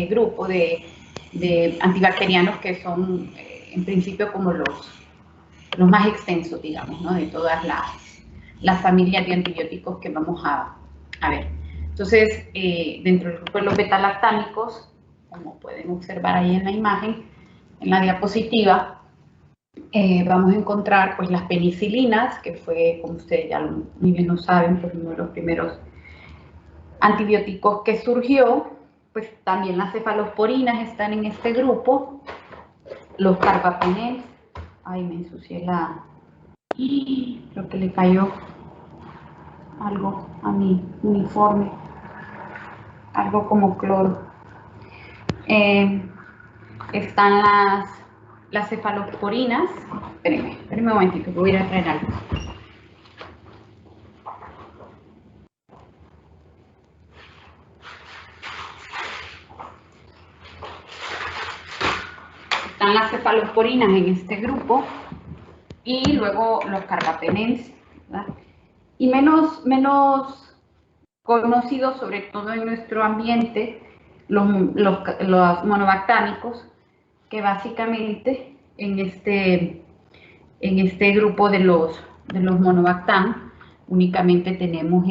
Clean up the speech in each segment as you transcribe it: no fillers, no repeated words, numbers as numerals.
grupo de antibacterianos que son en principio como los más extensos, digamos, ¿no? De todas las familias de antibióticos que vamos a ver. Entonces, dentro del grupo de los betalactámicos, como pueden observar ahí en la imagen, en la diapositiva, vamos a encontrar pues las penicilinas, que fue, como ustedes ya muy bien lo saben, pues uno de los primeros antibióticos que surgió. Pues también las cefalosporinas están en este grupo, los carbapenems. Ay, me ensucié creo que le cayó algo a mi uniforme, algo como cloro. Están las cefalosporinas. Espérenme un momentito, voy a ir a traer algo. Están las cefalosporinas en este grupo y luego los carbapenems, ¿verdad? Y menos conocidos, sobre todo en nuestro ambiente, los monobactámicos, que básicamente en este grupo de los monobactam únicamente tenemos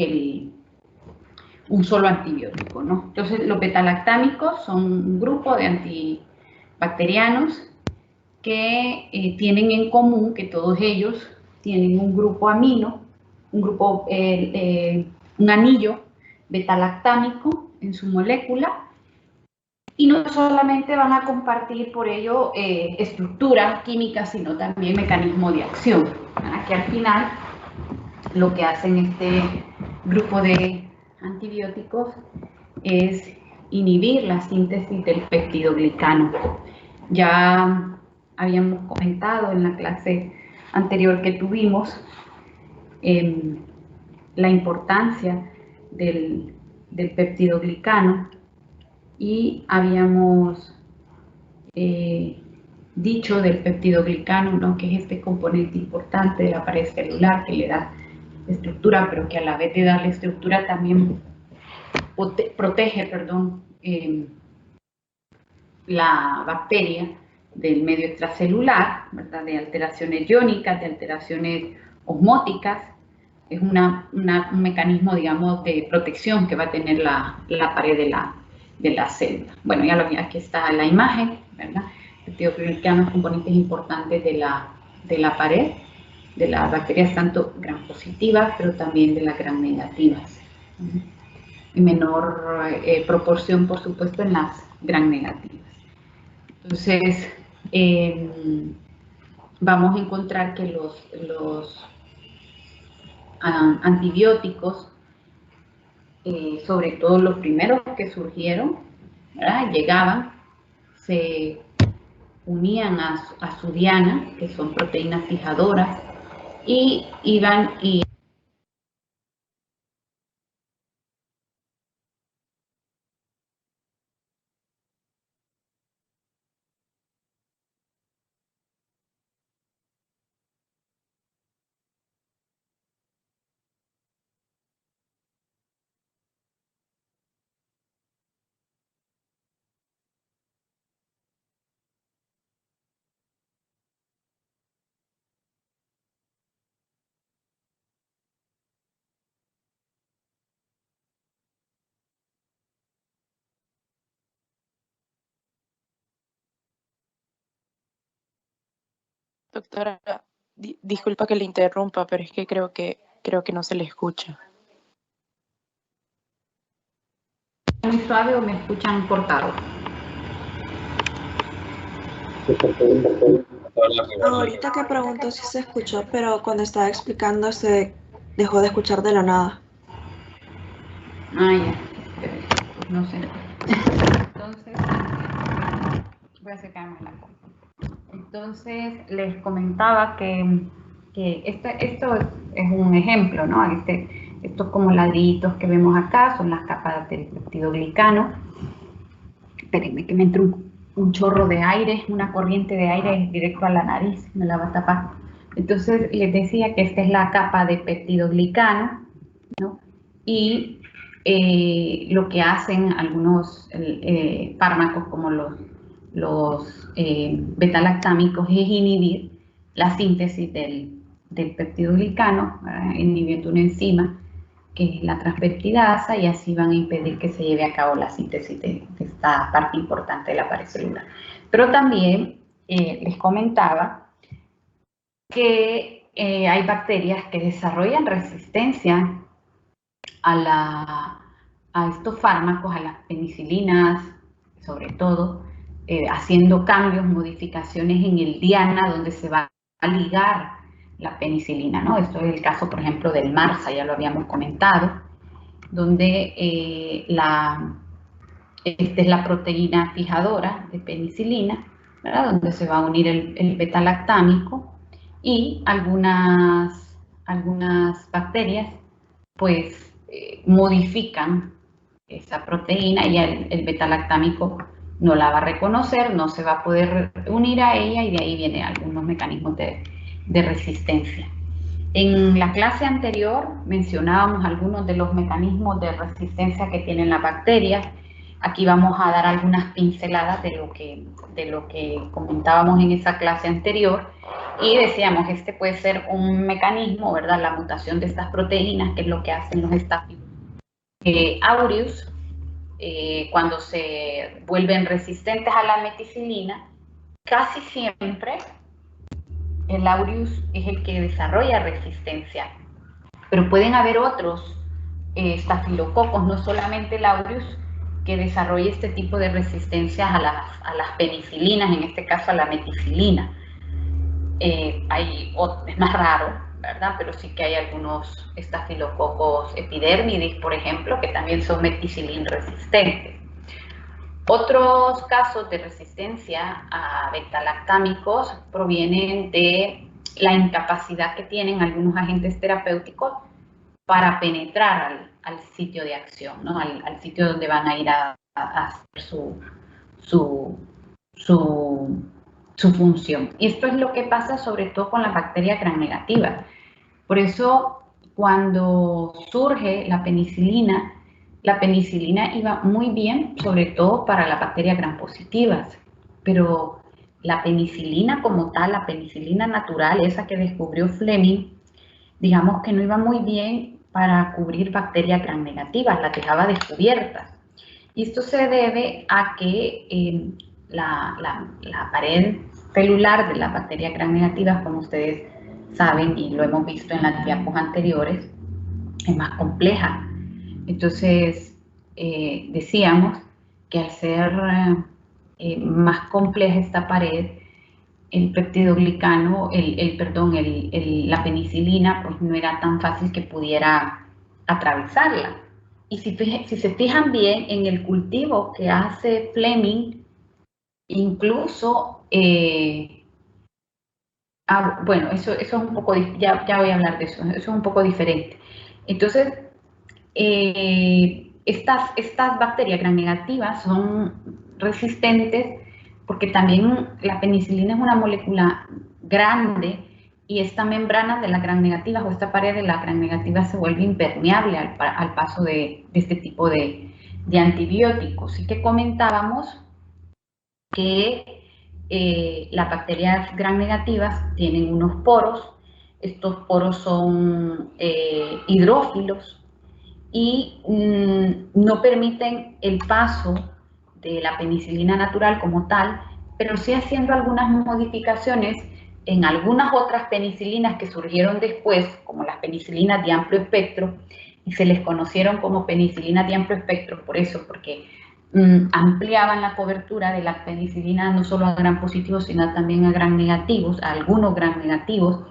un solo antibiótico, ¿no? Entonces, los betalactámicos son un grupo de antibacterianos que tienen en común que todos ellos tienen un grupo amino, un anillo betalactámico en su molécula, y no solamente van a compartir por ello estructura química, sino también mecanismo de acción, ¿verdad? Que al final lo que hacen este grupo de antibióticos es inhibir la síntesis del peptidoglicano. Ya habíamos comentado en la clase anterior que tuvimos la importancia del peptidoglicano, y habíamos dicho del peptidoglicano, ¿no? Que es este componente importante de la pared celular que le da estructura, pero que a la vez de darle estructura también protege, la bacteria del medio extracelular, ¿verdad? De alteraciones iónicas, de alteraciones osmóticas. Es un mecanismo, digamos, de protección que va a tener la pared de la célula. Bueno, ya lo vi, aquí está la imagen, ¿verdad? El peptidoglicano, componentes importantes de la pared de las bacterias, tanto gram positivas, pero también de las gram negativas. En menor proporción, por supuesto, en las gram negativas. Entonces, vamos a encontrar que los antibióticos, sobre todo los primeros que surgieron, ¿verdad? Llegaban, se unían a su diana, que son proteínas fijadoras, y iban y Doctora, disculpa que le interrumpa, pero es que creo que no se le escucha. ¿Muy suave o me escuchan cortado? Ahorita que pregunto si se escuchó, pero cuando estaba explicando se dejó de escuchar de la nada. Ah, ya. Pues no sé. Entonces, voy a secarme la copa. Entonces, les comentaba que esto es un ejemplo, ¿no? Estos como ladrillitos que vemos acá son las capas del peptidoglicano. Espérenme que me entró un chorro de aire, una corriente de aire directo a la nariz, me la va a tapar. Entonces, les decía que esta es la capa de peptidoglicano, ¿no? Y lo que hacen algunos fármacos como los betalactámicos es inhibir la síntesis del peptidoglicano, inhibiendo una enzima que es la transpeptidasa, y así van a impedir que se lleve a cabo la síntesis de esta parte importante de la pared celular. Pero también les comentaba que hay bacterias que desarrollan resistencia a estos fármacos, a las penicilinas, sobre todo, haciendo cambios, modificaciones en el diana, donde se va a ligar la penicilina, ¿no? Esto es el caso, por ejemplo, del MARSA, ya lo habíamos comentado, donde esta es la proteína fijadora de penicilina, ¿verdad? Donde se va a unir el betalactámico, y algunas bacterias pues modifican esa proteína, y el betalactámico no la va a reconocer, no se va a poder unir a ella, y de ahí vienen algunos mecanismos de resistencia. En la clase anterior mencionábamos algunos de los mecanismos de resistencia que tienen las bacterias. Aquí vamos a dar algunas pinceladas de lo que comentábamos en esa clase anterior, y decíamos, este puede ser un mecanismo, ¿verdad? La mutación de estas proteínas, que es lo que hacen los Staphylococcus aureus, cuando se vuelven resistentes a la meticilina. Casi siempre el aureus es el que desarrolla resistencia, pero pueden haber otros estafilococos, no solamente el aureus, que desarrolle este tipo de resistencia a las penicilinas, en este caso a la meticilina. Es más raro, ¿verdad? Pero sí que hay algunos estafilococos epidermidis, por ejemplo, que también son meticilin resistentes. Otros casos de resistencia a betalactámicos provienen de la incapacidad que tienen algunos agentes terapéuticos para penetrar al sitio de acción, ¿no? Al sitio donde van a ir a hacer su función. Y esto es lo que pasa sobre todo con las bacterias gram negativas. Por eso, cuando surge la penicilina iba muy bien, sobre todo para las bacterias gram positivas, pero la penicilina como tal, la penicilina natural, esa que descubrió Fleming, digamos que no iba muy bien para cubrir bacterias gram negativas, las dejaba descubiertas. Y esto se debe a que la pared celular de las bacterias gram negativas, como ustedes saben y lo hemos visto en las diapos anteriores, es más compleja. Entonces, decíamos que al ser más compleja esta pared, el peptidoglicano, la penicilina, pues no era tan fácil que pudiera atravesarla. Y si se fijan bien en el cultivo que hace Fleming, incluso, bueno, eso es un poco, ya voy a hablar de eso, eso es un poco diferente. Entonces, estas bacterias gram negativas son resistentes porque también la penicilina es una molécula grande, y esta membrana de las gram negativas, o esta pared de las gram negativas, se vuelve impermeable al paso de este tipo de antibióticos. Así que comentábamos que las bacterias gram negativas tienen unos poros. Estos poros son hidrófilos y no permiten el paso de la penicilina natural como tal, pero sí haciendo algunas modificaciones en algunas otras penicilinas que surgieron después, como las penicilinas de amplio espectro, y se les conocieron como penicilinas de amplio espectro por eso, porque ampliaban la cobertura de la penicilina no solo a gram positivos, sino también a gram negativos, a algunos gram negativos,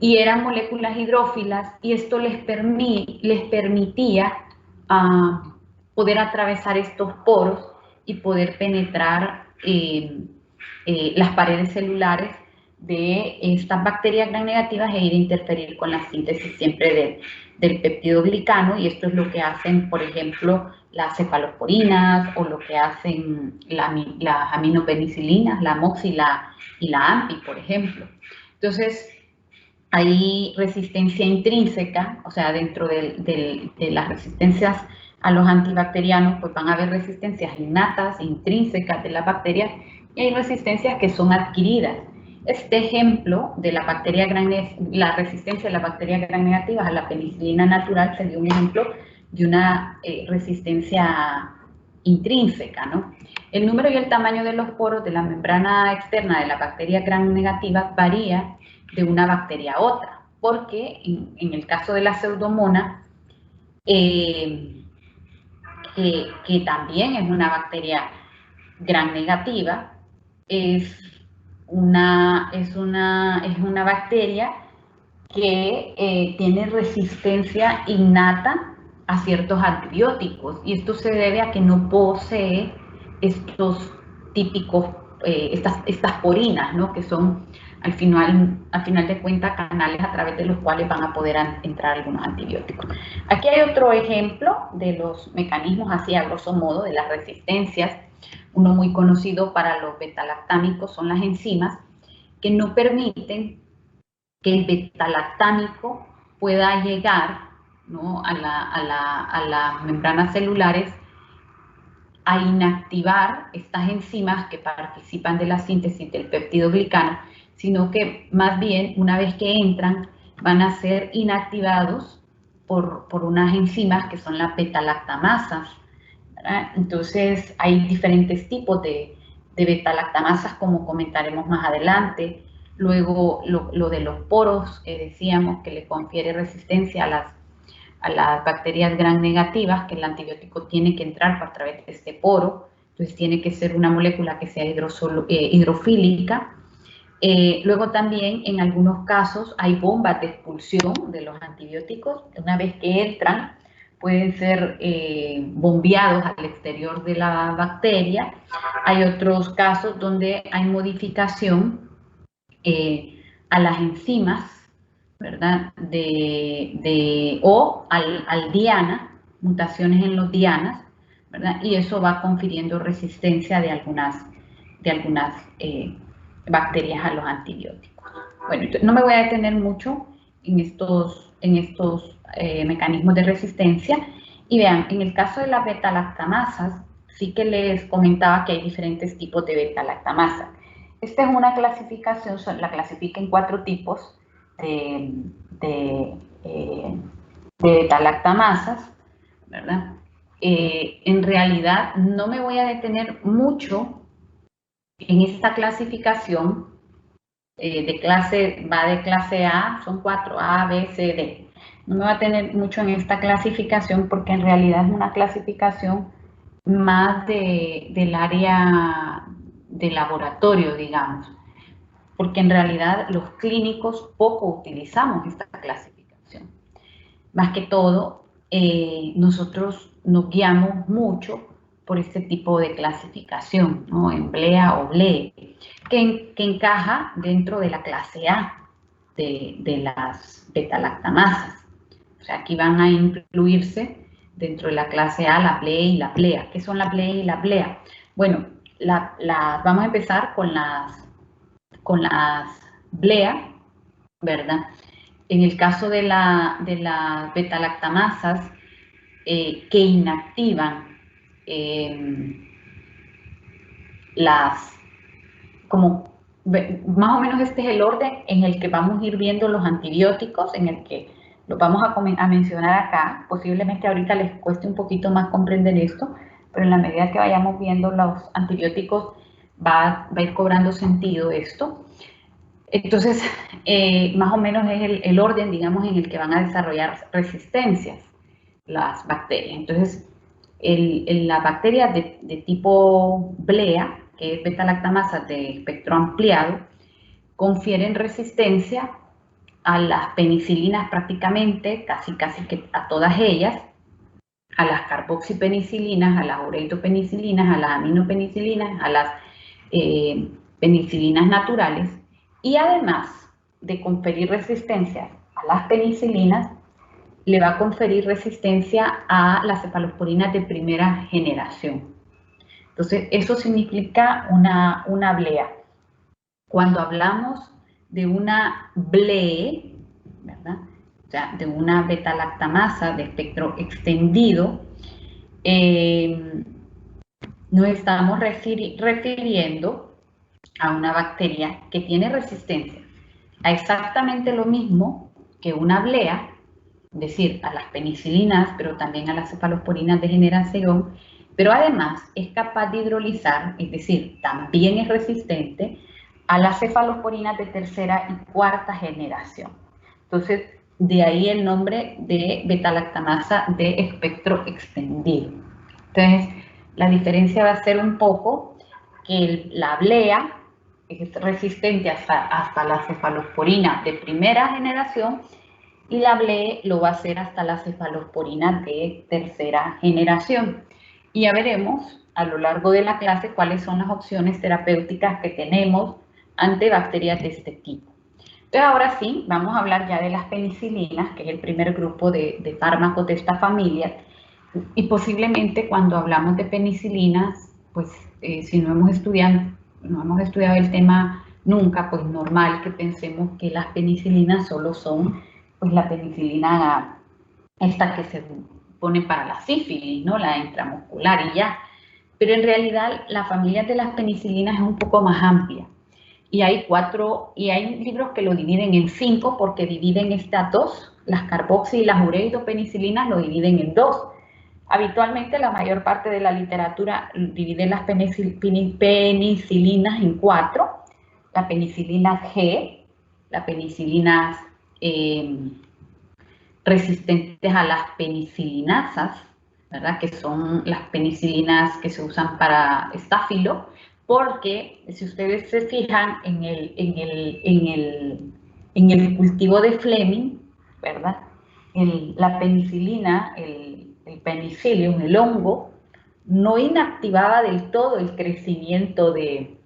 y eran moléculas hidrófilas, y esto les permitía poder atravesar estos poros y poder penetrar las paredes celulares de estas bacterias gram negativas e ir a interferir con la síntesis siempre del peptidoglicano, y esto es lo que hacen, por ejemplo, las cefalosporinas, o lo que hacen las aminopenicilinas, la MOX y la AMPI, por ejemplo. Entonces, hay resistencia intrínseca, o sea, dentro de las resistencias a los antibacterianos, pues van a haber resistencias innatas, intrínsecas de las bacterias, y hay resistencias que son adquiridas. Este ejemplo de la bacteria la resistencia de las bacterias gram negativas a la penicilina natural sería un ejemplo de una resistencia intrínseca, ¿no? El número y el tamaño de los poros de la membrana externa de la bacteria gram negativa varía de una bacteria a otra, porque en el caso de la Pseudomonas, que también es una bacteria gram negativa, es una bacteria que tiene resistencia innata a ciertos antibióticos, y esto se debe a que no posee estos típicos, estas porinas, ¿no? Que son al final de cuentas canales a través de los cuales van a poder entrar algunos antibióticos. Aquí hay otro ejemplo de los mecanismos, así a grosso modo, de las resistencias. Uno muy conocido para los betalactámicos son las enzimas, que no permiten que el betalactámico pueda llegar, ¿no?, a las membranas celulares, a inactivar estas enzimas que participan de la síntesis del peptidoglicano, sino que más bien una vez que entran van a ser inactivados por unas enzimas que son las betalactamasas, ¿verdad? Entonces hay diferentes tipos de betalactamasas, como comentaremos más adelante. Luego lo de los poros, que decíamos que le confiere resistencia a las bacterias gram negativas, que el antibiótico tiene que entrar a través de este poro, entonces tiene que ser una molécula que sea hidrofílica. Luego también en algunos casos hay bombas de expulsión de los antibióticos. Una vez que entran, pueden ser bombeados al exterior de la bacteria. Hay otros casos donde hay modificación a las enzimas, ¿verdad? O al diana, mutaciones en los dianas, ¿verdad? Y eso va confiriendo resistencia de algunas bacterias a los antibióticos. Bueno, no me voy a detener mucho en estos mecanismos de resistencia. Y vean, en el caso de las betalactamasas, sí que les comentaba que hay diferentes tipos de betalactamasas. Esta es una clasificación, la clasifica en 4 tipos de betalactamasas, ¿verdad? En realidad no me voy a detener mucho en esta clasificación. Va de clase A, son 4, A, B, C, D. No me voy a detener mucho en esta clasificación porque en realidad es una clasificación más del área de laboratorio, digamos, porque en realidad los clínicos poco utilizamos esta clasificación. Más que todo, nosotros nos guiamos mucho por este tipo de clasificación, ¿no? Emblea o BLE, que encaja dentro de la clase A de las betalactamasas. O sea, aquí van a incluirse dentro de la clase A la BLE y la BLEA. ¿Qué son la BLE y la BLEA? Bueno, vamos a empezar con las BLEA, ¿verdad? En el caso de las betalactamasas que inactivan más o menos este es el orden en el que vamos a ir viendo los antibióticos, en el que los vamos a mencionar acá. Posiblemente ahorita les cueste un poquito más comprender esto, pero en la medida que vayamos viendo los antibióticos va a ir cobrando sentido esto. Entonces, más o menos es el orden, digamos, en el que van a desarrollar resistencias las bacterias. Entonces, las bacterias de tipo BLEA, que es betalactamasas de espectro ampliado, confieren resistencia a las penicilinas prácticamente, casi que a todas ellas, a las carboxipenicilinas, a las ureitopenicilinas, a las aminopenicilinas, a las penicilinas naturales, y además de conferir resistencia a las penicilinas, le va a conferir resistencia a las cefalosporinas de primera generación. Entonces, eso significa una BLEA. Cuando hablamos de una BLE, ¿verdad? O sea, de una beta-lactamasa de espectro extendido, nos estamos refiriendo a una bacteria que tiene resistencia a exactamente lo mismo que una blea, es decir, a las penicilinas, pero también a las cefalosporinas de generación, pero además es capaz de hidrolizar, es decir, también es resistente a las cefalosporinas de tercera y cuarta generación. Entonces, de ahí el nombre de beta-lactamasa de espectro extendido. Entonces, la diferencia va a ser un poco que la blea es resistente hasta la cefalosporina de primera generación y la BLE lo va a hacer hasta la cefalosporina de tercera generación. Y ya veremos a lo largo de la clase cuáles son las opciones terapéuticas que tenemos ante bacterias de este tipo. Entonces, ahora sí, vamos a hablar ya de las penicilinas, que es el primer grupo de fármacos de esta familia. Y posiblemente cuando hablamos de penicilinas, pues si no hemos estudiado el tema nunca, pues normal que pensemos que las penicilinas solo son pues la penicilina esta que se pone para la sífilis, ¿no? La intramuscular y ya. Pero en realidad la familia de las penicilinas es un poco más amplia. Y hay libros que lo dividen en 5 porque dividen estas dos, las carboxi y las ureidopenicilinas lo dividen en 2. Habitualmente la mayor parte de la literatura divide las penicilinas en 4, la penicilina G, las penicilinas resistentes a las penicilinasas, ¿verdad? Que son las penicilinas que se usan para estáfilo, porque si ustedes se fijan en el cultivo de Fleming, ¿verdad? La penicilina, el penicillium, el hongo, no inactivaba del todo el crecimiento del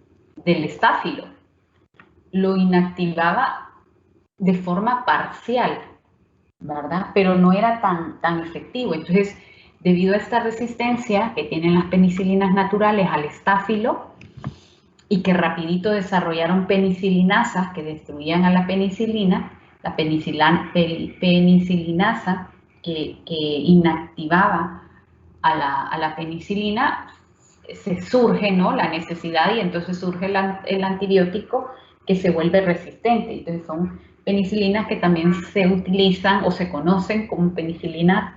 estáfilo, lo inactivaba de forma parcial, ¿verdad? Pero no era tan efectivo. Entonces, debido a esta resistencia que tienen las penicilinas naturales al estáfilo y que rapidito desarrollaron penicilinasas que destruían a la penicilina, la penicilinasa que inactivaba a la penicilina, se surge, ¿no?, la necesidad y entonces surge el antibiótico que se vuelve resistente. Entonces son penicilinas que también se utilizan o se conocen como penicilinas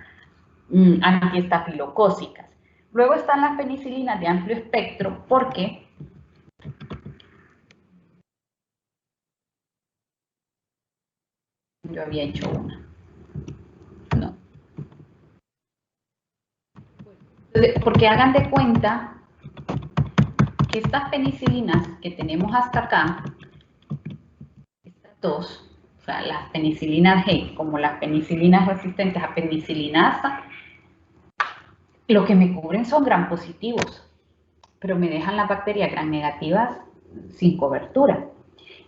antiestafilocócicas. Luego están las penicilinas de amplio espectro porque yo había hecho una. No. Porque hagan de cuenta que estas penicilinas que tenemos hasta acá, estas dos, o sea, las penicilinas G como las penicilinas resistentes a penicilinasa, lo que me cubren son gram positivos, pero me dejan las bacterias gram negativas sin cobertura.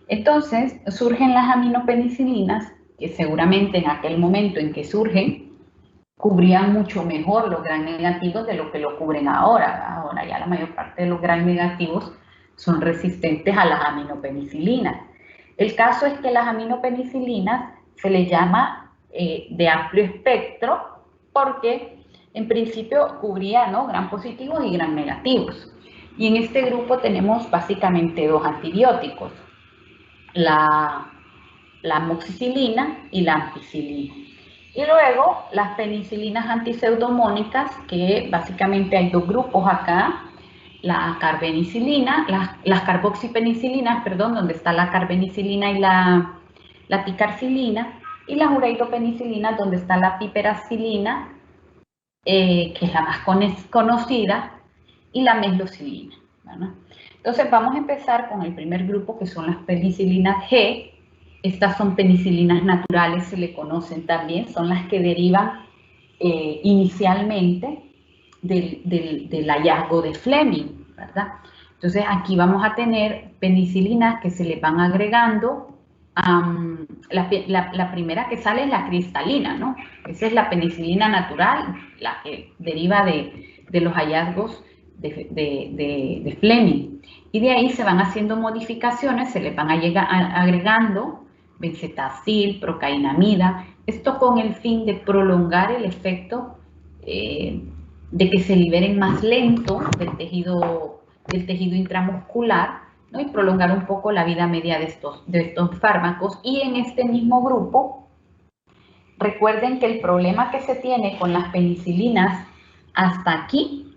Entonces surgen las aminopenicilinas, que seguramente en aquel momento en que surgen, cubrían mucho mejor los gram negativos de lo que lo cubren ahora. Ahora ya la mayor parte de los gram negativos son resistentes a las aminopenicilinas. El caso es que las aminopenicilinas se les llama de amplio espectro porque en principio cubría, ¿no?, gram positivos y gram negativos. Y en este grupo tenemos básicamente dos antibióticos, la amoxicilina y la ampicilina. Y luego las penicilinas antipseudomónicas, que básicamente hay dos grupos acá, la carbenicilina, las carboxipenicilinas, perdón, donde está la carbenicilina y la picarcilina, y las ureidopenicilinas, donde está la piperacilina, que es la más conocida, y la meslocilina, ¿verdad? Entonces vamos a empezar con el primer grupo, que son las penicilinas G. Estas son penicilinas naturales, se le conocen también, son las que derivan inicialmente del hallazgo de Fleming, ¿verdad? Entonces aquí vamos a tener penicilinas que se le van agregando. La primera que sale es la cristalina, ¿no? Esa es la penicilina natural, la que deriva de los hallazgos de Fleming. Y de ahí se van haciendo modificaciones, se le van agregando benzetacil, procainamida, esto con el fin de prolongar el efecto de que se liberen más lento del tejido intramuscular, ¿no? Y prolongar un poco la vida media de estos fármacos. Y en este mismo grupo, recuerden que el problema que se tiene con las penicilinas hasta aquí,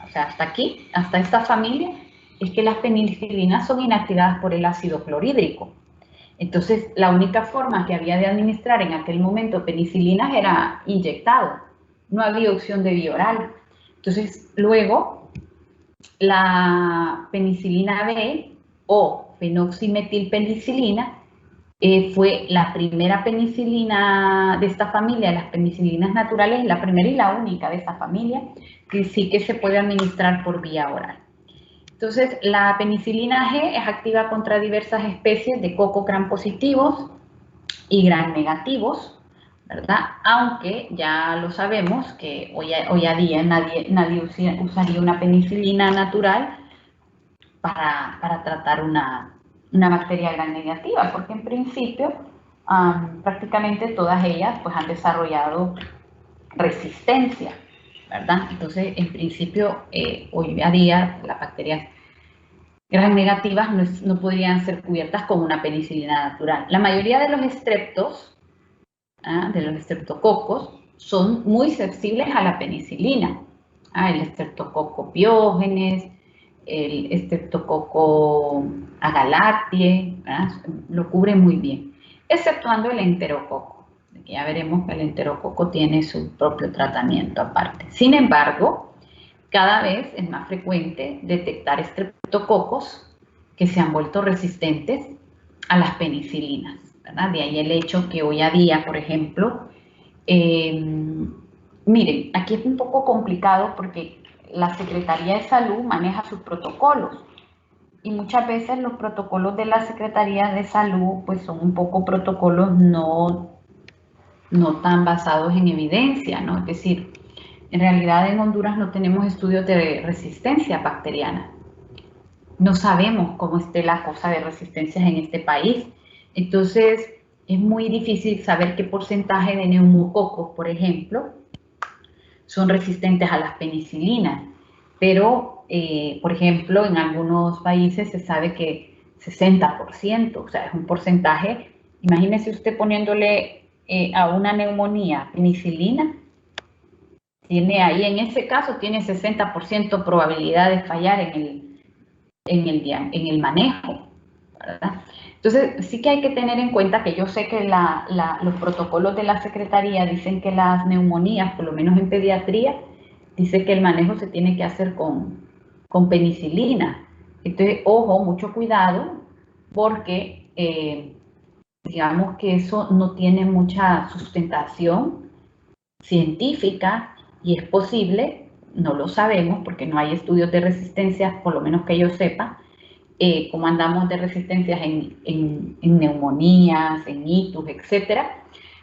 o sea, hasta aquí, hasta esta familia, es que las penicilinas son inactivadas por el ácido clorhídrico. Entonces, la única forma que había de administrar en aquel momento penicilinas era inyectado. No había opción de vía oral. Entonces, luego, la penicilina B o fenoximetilpenicilina fue la primera penicilina de esta familia, las penicilinas naturales, la primera y la única de esta familia, que sí que se puede administrar por vía oral. Entonces, la penicilina G es activa contra diversas especies de coco gram positivos y gram negativos, ¿verdad? Aunque ya lo sabemos que hoy a día nadie usaría una penicilina natural para tratar una bacteria gram negativa, porque en principio prácticamente todas ellas pues, han desarrollado resistencia, ¿verdad? Entonces, en principio, hoy a día las bacterias gram negativas no podrían ser cubiertas con una penicilina natural. La mayoría de los estreptos, de los estreptococos, son muy sensibles a la penicilina. El estreptococo piógenes, el estreptococo agalactiae, lo cubre muy bien, exceptuando el enterococo. Ya veremos que el enterococo tiene su propio tratamiento aparte. Sin embargo, cada vez es más frecuente detectar estreptococos que se han vuelto resistentes a las penicilinas, ¿verdad? De ahí el hecho que hoy a día, por ejemplo, miren, aquí es un poco complicado porque la Secretaría de Salud maneja sus protocolos y muchas veces los protocolos de la Secretaría de Salud pues son un poco protocolos no tan basados en evidencia, ¿no? Es decir, en realidad en Honduras no tenemos estudios de resistencia bacteriana. No sabemos cómo esté la cosa de resistencias en este país. Entonces, es muy difícil saber qué porcentaje de neumococos, por ejemplo, son resistentes a las penicilinas. Pero, por ejemplo, en algunos países se sabe que 60%, o sea, es un porcentaje. Imagínese usted poniéndole a una neumonía penicilina, tiene ahí, en ese caso, tiene 60% probabilidad de fallar en el manejo, ¿verdad? Entonces, sí que hay que tener en cuenta que yo sé que los protocolos de la Secretaría dicen que las neumonías, por lo menos en pediatría, dice que el manejo se tiene que hacer con penicilina. Entonces, ojo, mucho cuidado, porque digamos que eso no tiene mucha sustentación científica y es posible, no lo sabemos porque no hay estudios de resistencia, por lo menos que yo sepa, como andamos de resistencias en neumonías, en itus, etc.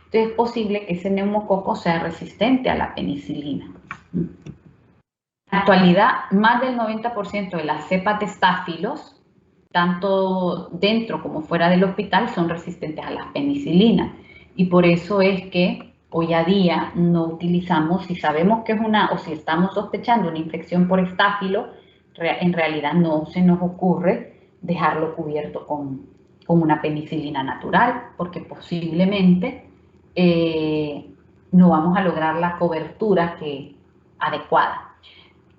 Entonces es posible que ese neumococo sea resistente a la penicilina. En la actualidad, más del 90% de las cepas de estáfilos, tanto dentro como fuera del hospital, son resistentes a las penicilinas. Y por eso es que hoy a día no utilizamos, si sabemos que es o si estamos sospechando una infección por estáfilo, en realidad no se nos ocurre dejarlo cubierto con una penicilina natural, porque posiblemente no vamos a lograr la cobertura adecuada.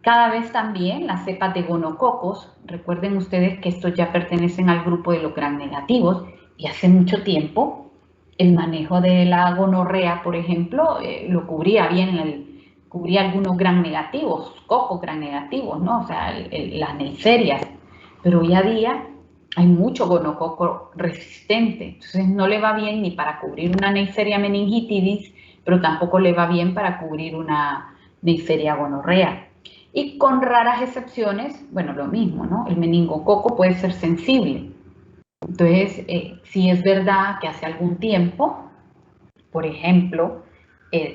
Cada vez también las cepas de gonococos, recuerden ustedes que estos ya pertenecen al grupo de los gram negativos y hace mucho tiempo el manejo de la gonorrea, por ejemplo, lo cubría bien, cubría algunos gram negativos, cocos gram negativos, ¿no? O sea, las neiserias, pero hoy a día hay mucho gonococo resistente, entonces no le va bien ni para cubrir una Neisseria meningitidis, pero tampoco le va bien para cubrir una Neisseria gonorrea. Y con raras excepciones, bueno, lo mismo, ¿no? El meningococo puede ser sensible. Entonces, sí es verdad que hace algún tiempo, por ejemplo,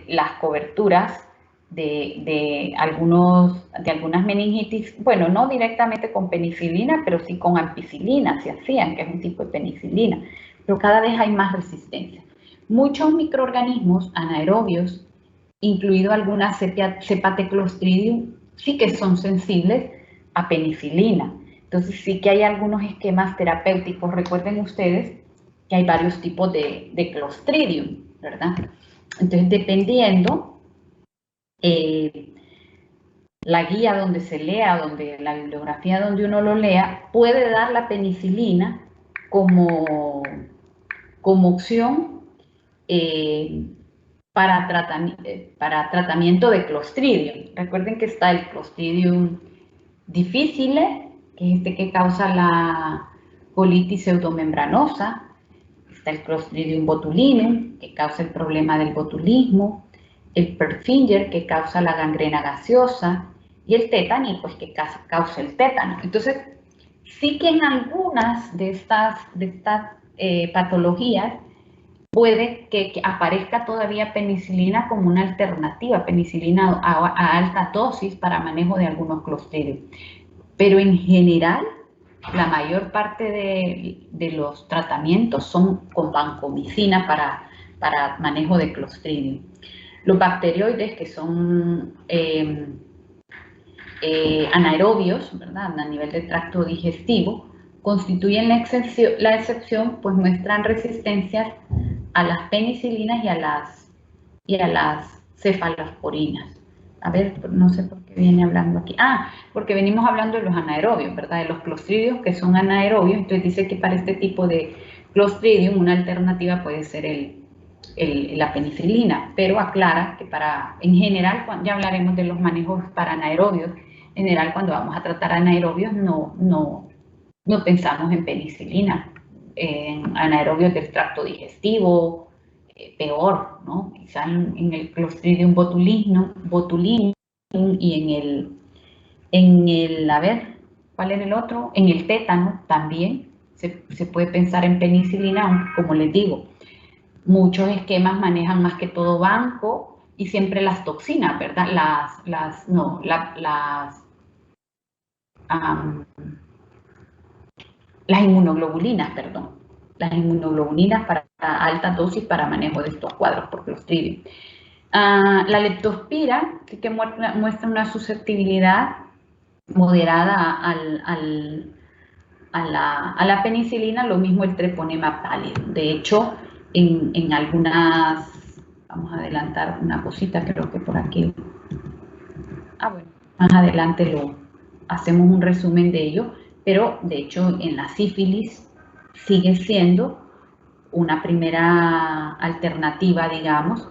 las coberturas de algunas meningitis, bueno, no directamente con penicilina, pero sí con ampicilina se hacían, que es un tipo de penicilina. pero cada vez hay más resistencia. Muchos microorganismos anaerobios, incluido algunas cepas de Clostridium, sí que son sensibles a penicilina. Entonces sí que hay algunos esquemas terapéuticos. Recuerden ustedes que hay varios tipos de Clostridium, ¿verdad? Entonces, dependiendo la guía donde se lea, la bibliografía donde uno lo lea, puede dar la penicilina como opción para tratamiento de Clostridium. Recuerden que está el Clostridium difficile, que es este que causa la colitis pseudomembranosa. Está el Clostridium botulinum, que causa el problema del botulismo, el Pfeffinger, que causa la gangrena gaseosa, y el tétano, pues que causa el tétano. Entonces, sí que en algunas de estas patologías puede que aparezca todavía penicilina como una alternativa, penicilina a alta dosis para manejo de algunos Clostridium. Pero en general, la mayor parte de los tratamientos son con vancomicina para manejo de Clostridium. Los bacterioides, que son anaerobios, ¿verdad?, a nivel de tracto digestivo, constituyen la excepción, pues muestran resistencias a las penicilinas y a las cefalosporinas. A ver, no sé por qué viene hablando aquí. Porque venimos hablando de los anaerobios, ¿verdad?, de los Clostridios que son anaerobios. Entonces dice que para este tipo de Clostridium una alternativa puede ser la penicilina, pero aclara que en general, ya hablaremos de los manejos para anaerobios, en general cuando vamos a tratar anaerobios no pensamos en penicilina. En anaerobios del tracto digestivo, peor, ¿no? Quizá en el Clostridium botulinum y a ver, ¿cuál era el otro? En el tétano también se puede pensar en penicilina, aunque, como les digo, muchos esquemas manejan más que todo banco y siempre las toxinas, ¿verdad? Las inmunoglobulinas, perdón. Las inmunoglobulinas para alta dosis para manejo de estos cuadros por Clostridium. La leptospira sí que muestra una susceptibilidad moderada a la penicilina, lo mismo el treponema pálido. De hecho, en algunas, vamos a adelantar una cosita, creo que por aquí, bueno, más adelante hacemos un resumen de ello, pero de hecho en la sífilis sigue siendo una primera alternativa, digamos.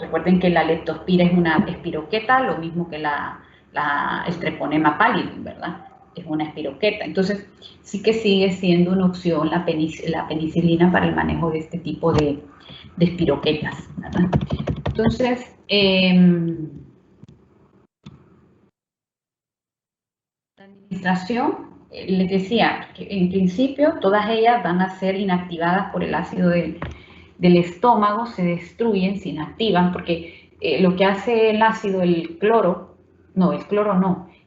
Recuerden que la leptospira es una espiroqueta, lo mismo que el treponema pálido, ¿verdad? Es una espiroqueta. Entonces, sí que sigue siendo una opción la penicilina para el manejo de este tipo de espiroquetas, ¿verdad? Entonces, la administración, les decía que en principio todas ellas van a ser inactivadas por el ácido del estómago, se destruyen, se inactivan, porque lo que hace el ácido, el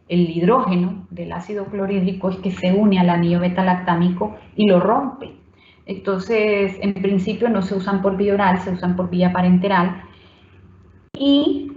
hidrógeno del ácido clorhídrico es que se une al anillo beta-lactámico y lo rompe. Entonces, en principio no se usan por vía oral, se usan por vía parenteral, y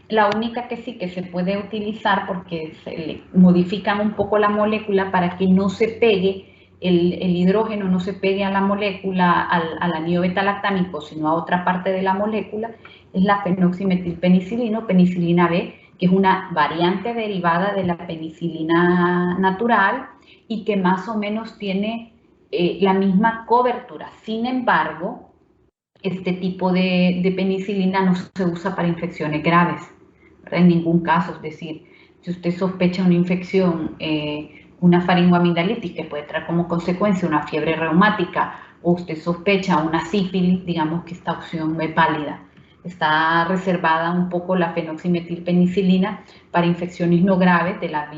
la única que sí que se puede utilizar, porque se le modifican un poco la molécula para que no se pegue, el hidrógeno no se pegue a la molécula, al anillo beta-lactámico, sino a otra parte de la molécula, es la fenoximetilpenicilina, penicilina B, que es una variante derivada de la penicilina natural y que más o menos tiene la misma cobertura. Sin embargo, este tipo de penicilina no se usa para infecciones graves, ¿verdad? En ningún caso. Es decir, si usted sospecha una infección, una faringoamigdalitis que puede traer como consecuencia una fiebre reumática, o usted sospecha una sífilis, digamos que esta opción no es válida. Está reservada un poco la fenoximetilpenicilina para infecciones no graves de la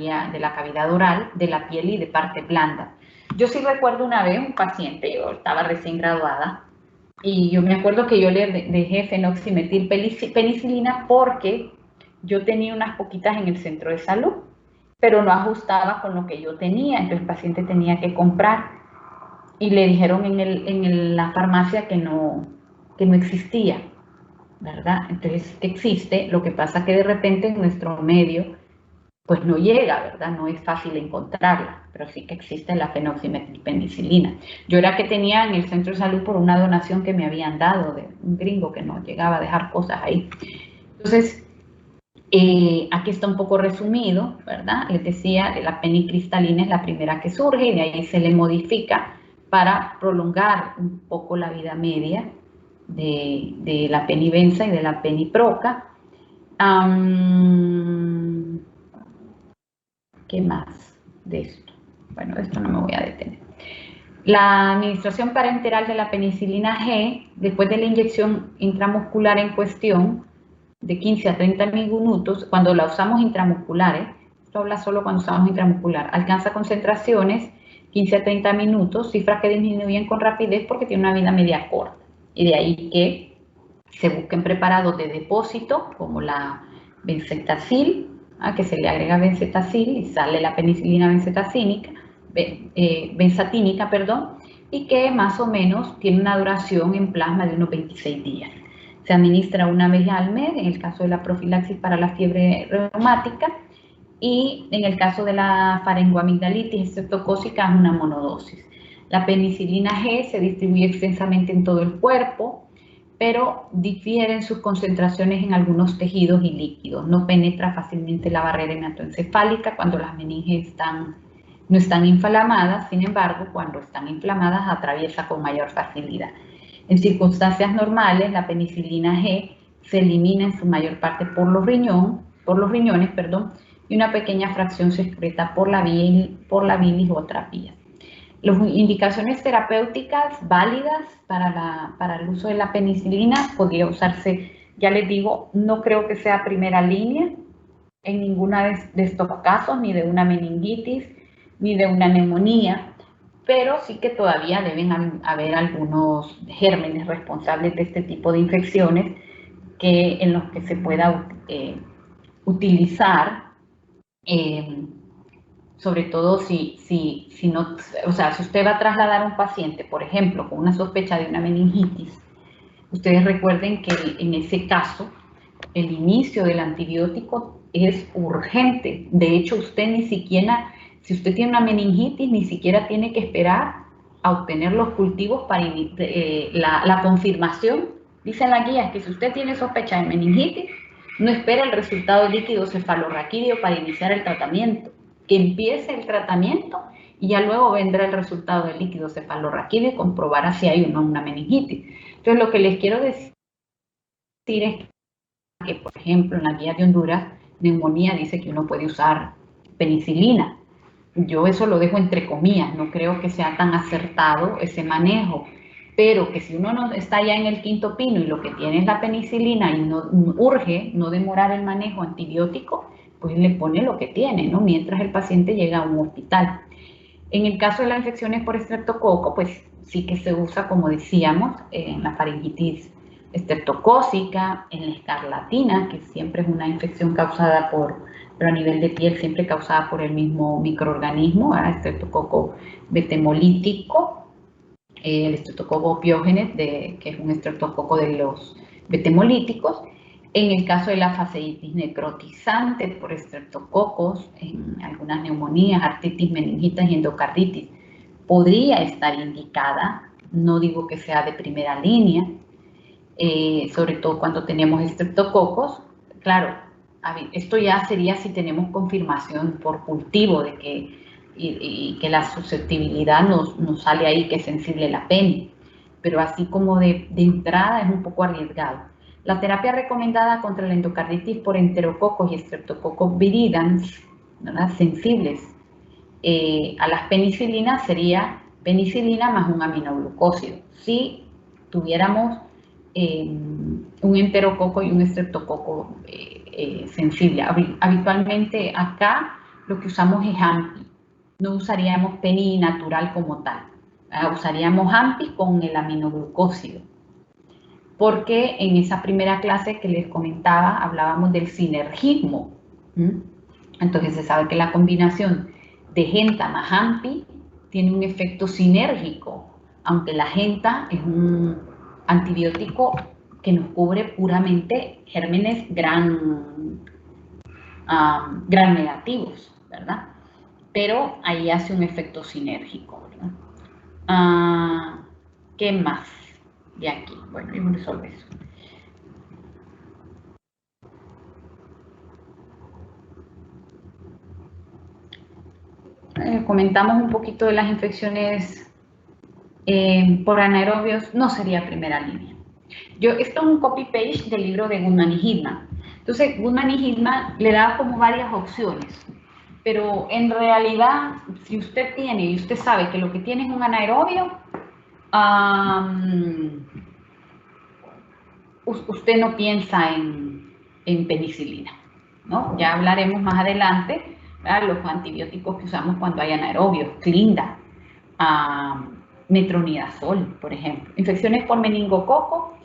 cavidad oral, de la piel y de parte blanda. Yo sí recuerdo una vez un paciente, yo estaba recién graduada, y yo me acuerdo que yo le dejé fenoximetilpenicilina porque yo tenía unas poquitas en el centro de salud, pero no ajustaba con lo que yo tenía, entonces el paciente tenía que comprar. y le dijeron en la farmacia que no existía, ¿verdad? Entonces existe, lo que pasa que de repente en nuestro medio pues no llega, ¿verdad? No es fácil encontrarla, pero sí que existe la fenoximetilpenicilina. Yo era que tenía en el centro de salud por una donación que me habían dado de un gringo que nos llegaba a dejar cosas ahí. Entonces, aquí está un poco resumido, ¿verdad? Les decía, la penicristalina es la primera que surge y de ahí se le modifica para prolongar un poco la vida media de la penivenza y de la peniproca. ¿Qué más de esto? Bueno, de esto no me voy a detener. La administración parenteral de la penicilina G, después de la inyección intramuscular en cuestión, de 15 a 30 minutos, cuando la usamos intramuscular, esto habla solo cuando usamos intramuscular, alcanza concentraciones 15 a 30 minutos, cifras que disminuyen con rapidez porque tiene una vida media corta. Y de ahí que se busquen preparados de depósito, como la benzetacil, que se le agrega benzetacil y sale la penicilina benzatínica, y que más o menos tiene una duración en plasma de unos 26 días. Se administra una vez al mes en el caso de la profilaxis para la fiebre reumática y en el caso de la faringoamigdalitis estreptocócica es una monodosis. La penicilina G se distribuye extensamente en todo el cuerpo, pero difieren sus concentraciones en algunos tejidos y líquidos. No penetra fácilmente la barrera hematoencefálica cuando las meninges no están inflamadas, sin embargo, cuando están inflamadas atraviesa con mayor facilidad. En circunstancias normales, la penicilina G se elimina en su mayor parte por los riñones, y una pequeña fracción se excreta por la bilis u otras vías. Las indicaciones terapéuticas válidas para el uso de la penicilina podría usarse, ya les digo, no creo que sea primera línea en ninguna de estos casos, ni de una meningitis, ni de una neumonía, pero sí que todavía deben haber algunos gérmenes responsables de este tipo de infecciones en los que se pueda utilizar, sobre todo si no, o sea, si usted va a trasladar a un paciente, por ejemplo, con una sospecha de una meningitis, ustedes recuerden que en ese caso el inicio del antibiótico es urgente. De hecho, usted ni siquiera, si usted tiene una meningitis, ni siquiera tiene que esperar a obtener los cultivos para la confirmación. Dicen las guías que si usted tiene sospecha de meningitis, no espera el resultado del líquido cefalorraquídeo para iniciar el tratamiento. Que empiece el tratamiento y ya luego vendrá el resultado del líquido cefalorraquídeo y comprobará si hay o no una meningitis. Entonces, lo que les quiero decir es que, por ejemplo, en la guía de Honduras, neumonía dice que uno puede usar penicilina. Yo eso lo dejo entre comillas, no creo que sea tan acertado ese manejo, pero que si uno no está ya en el quinto pino y lo que tiene es la penicilina y no urge no demorar el manejo antibiótico, pues le pone lo que tiene, ¿no? Mientras el paciente llega a un hospital. En el caso de las infecciones por estreptococo, pues sí que se usa, como decíamos, en la faringitis estreptocócica, en la escarlatina, que siempre es una infección causada pero a nivel de piel siempre causada por el mismo microorganismo, estreptococo betemolítico, el estreptococo piógenes, que es un estreptococo de los betemolíticos. En el caso de la fasciitis necrotizante por estreptococos, en algunas neumonías, artritis, meningitis y endocarditis, podría estar indicada, no digo que sea de primera línea, sobre todo cuando tenemos estreptococos. Claro, esto ya sería si tenemos confirmación por cultivo de que, y que la susceptibilidad nos sale ahí, que es sensible la pene, pero así como de entrada es un poco arriesgado. La terapia recomendada contra la endocarditis por enterococos y estreptococos viridans, ¿verdad?, sensibles a las penicilinas, sería penicilina más un aminoglucósido. Si tuviéramos un enterococo y un estreptococo sensible. Habitualmente acá lo que usamos es AMPI. No usaríamos peni natural como tal. Usaríamos AMPI con el aminoglucósido. Porque en esa primera clase que les comentaba hablábamos del sinergismo. Entonces se sabe que la combinación de Genta más AMPI tiene un efecto sinérgico, aunque la genta es un antibiótico que nos cubre puramente gérmenes gram negativos, ¿verdad? Pero ahí hace un efecto sinérgico, ¿verdad? ¿Qué más de aquí? Bueno, yo resuelvo eso. Comentamos un poquito de las infecciones por anaerobios, no sería primera línea. Esto es un copy-paste del libro de Goodman y Hillman. Entonces, Goodman y Hillman le da como varias opciones, pero en realidad, si usted tiene y usted sabe que lo que tiene es un anaerobio, usted no piensa en penicilina, ¿no? Ya hablaremos más adelante, ¿verdad? Los antibióticos que usamos cuando hay anaerobios, Clinda, metronidazol, por ejemplo. Infecciones por meningococo,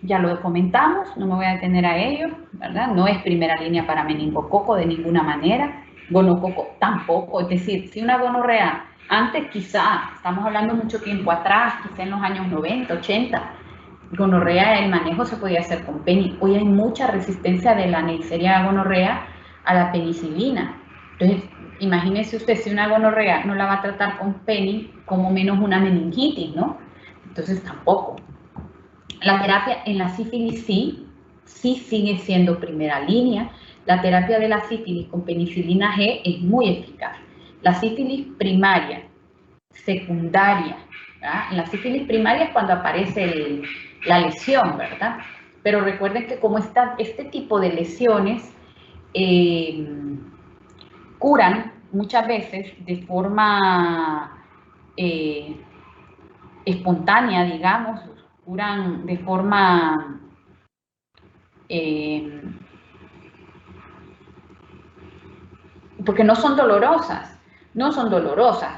ya lo comentamos, no me voy a detener a ello, ¿verdad? No es primera línea para meningococo de ninguna manera, gonococo tampoco, es decir, si una gonorrea, antes quizá, estamos hablando mucho tiempo atrás, quizá en los años 90, 80, gonorrea, el manejo se podía hacer con penicilina. Hoy hay mucha resistencia de la Neisseria gonorrea a la penicilina. Entonces, imagínese usted, si una gonorrea no la va a tratar con penicilina, como menos una meningitis, ¿no? Entonces, tampoco. La terapia en la sífilis sí sigue siendo primera línea. La terapia de la sífilis con penicilina G es muy eficaz. La sífilis primaria, secundaria, ¿verdad? La sífilis primaria es cuando aparece la lesión, ¿verdad? Pero recuerden que como este tipo de lesiones curan muchas veces de forma espontánea, digamos, curan de forma porque no son dolorosas,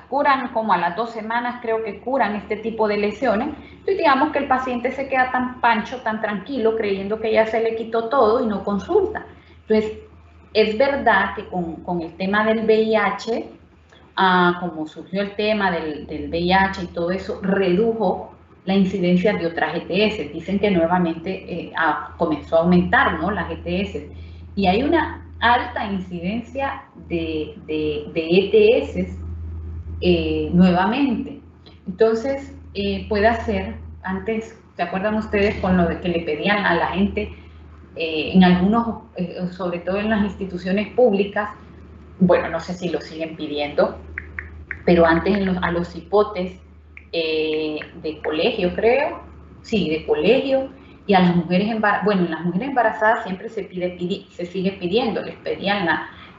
curan como a las 2 semanas, creo que curan este tipo de lesiones. Entonces digamos que el paciente se queda tan pancho, tan tranquilo, creyendo que ya se le quitó todo y no consulta. Entonces es verdad que con el tema del VIH, como surgió el tema del VIH y todo eso, redujo la incidencia de otras ETS. Dicen que nuevamente comenzó a aumentar, ¿no?, las ETS. Y hay una alta incidencia de ETS nuevamente. Entonces, puede ser, antes, ¿se acuerdan ustedes con lo de que le pedían a la gente, en algunos, sobre todo en las instituciones públicas, bueno, no sé si lo siguen pidiendo, pero antes a los hipotes de colegio, creo, sí, de colegio, y a las mujeres embarazadas, bueno, en las mujeres embarazadas siempre se sigue pidiendo, les pedían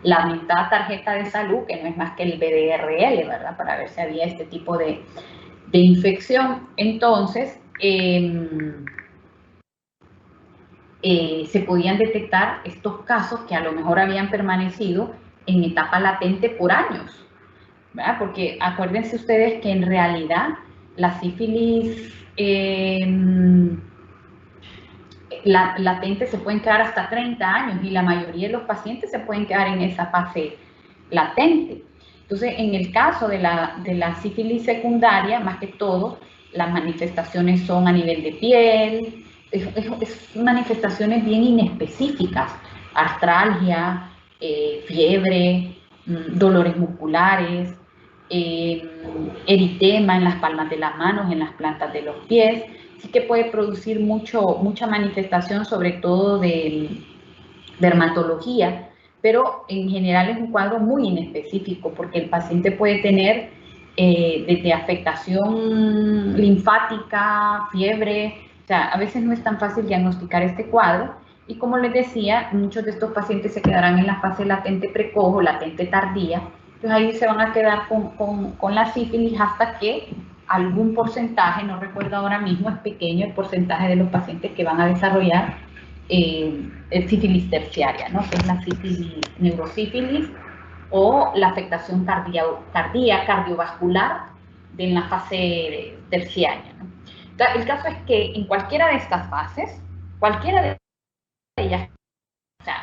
la mentada tarjeta de salud, que no es más que el BDRL, ¿verdad?, para ver si había este tipo de infección. Entonces, se podían detectar estos casos que a lo mejor habían permanecido en etapa latente por años, ¿verdad? Porque acuérdense ustedes que en realidad la sífilis latente se pueden quedar hasta 30 años y la mayoría de los pacientes se pueden quedar en esa fase latente. Entonces, en el caso de la sífilis secundaria, más que todo, las manifestaciones son a nivel de piel, es manifestaciones bien inespecíficas, artralgia, fiebre, dolores musculares, eritema en las palmas de las manos, en las plantas de los pies. Sí que puede producir mucha manifestación, sobre todo de dermatología, pero en general es un cuadro muy inespecífico porque el paciente puede tener desde afectación linfática, fiebre, o sea, a veces no es tan fácil diagnosticar este cuadro. Y como les decía, muchos de estos pacientes se quedarán en la fase latente precoz o latente tardía. Entonces ahí se van a quedar con la sífilis hasta que algún porcentaje, no recuerdo ahora mismo, es pequeño el porcentaje de los pacientes que van a desarrollar sífilis terciaria, ¿no?, que es la sífilis, neurosífilis o la afectación cardíaca, cardiovascular de la fase terciaria, ¿no? El caso es que en cualquiera de estas fases, cualquiera de ellas, o sea,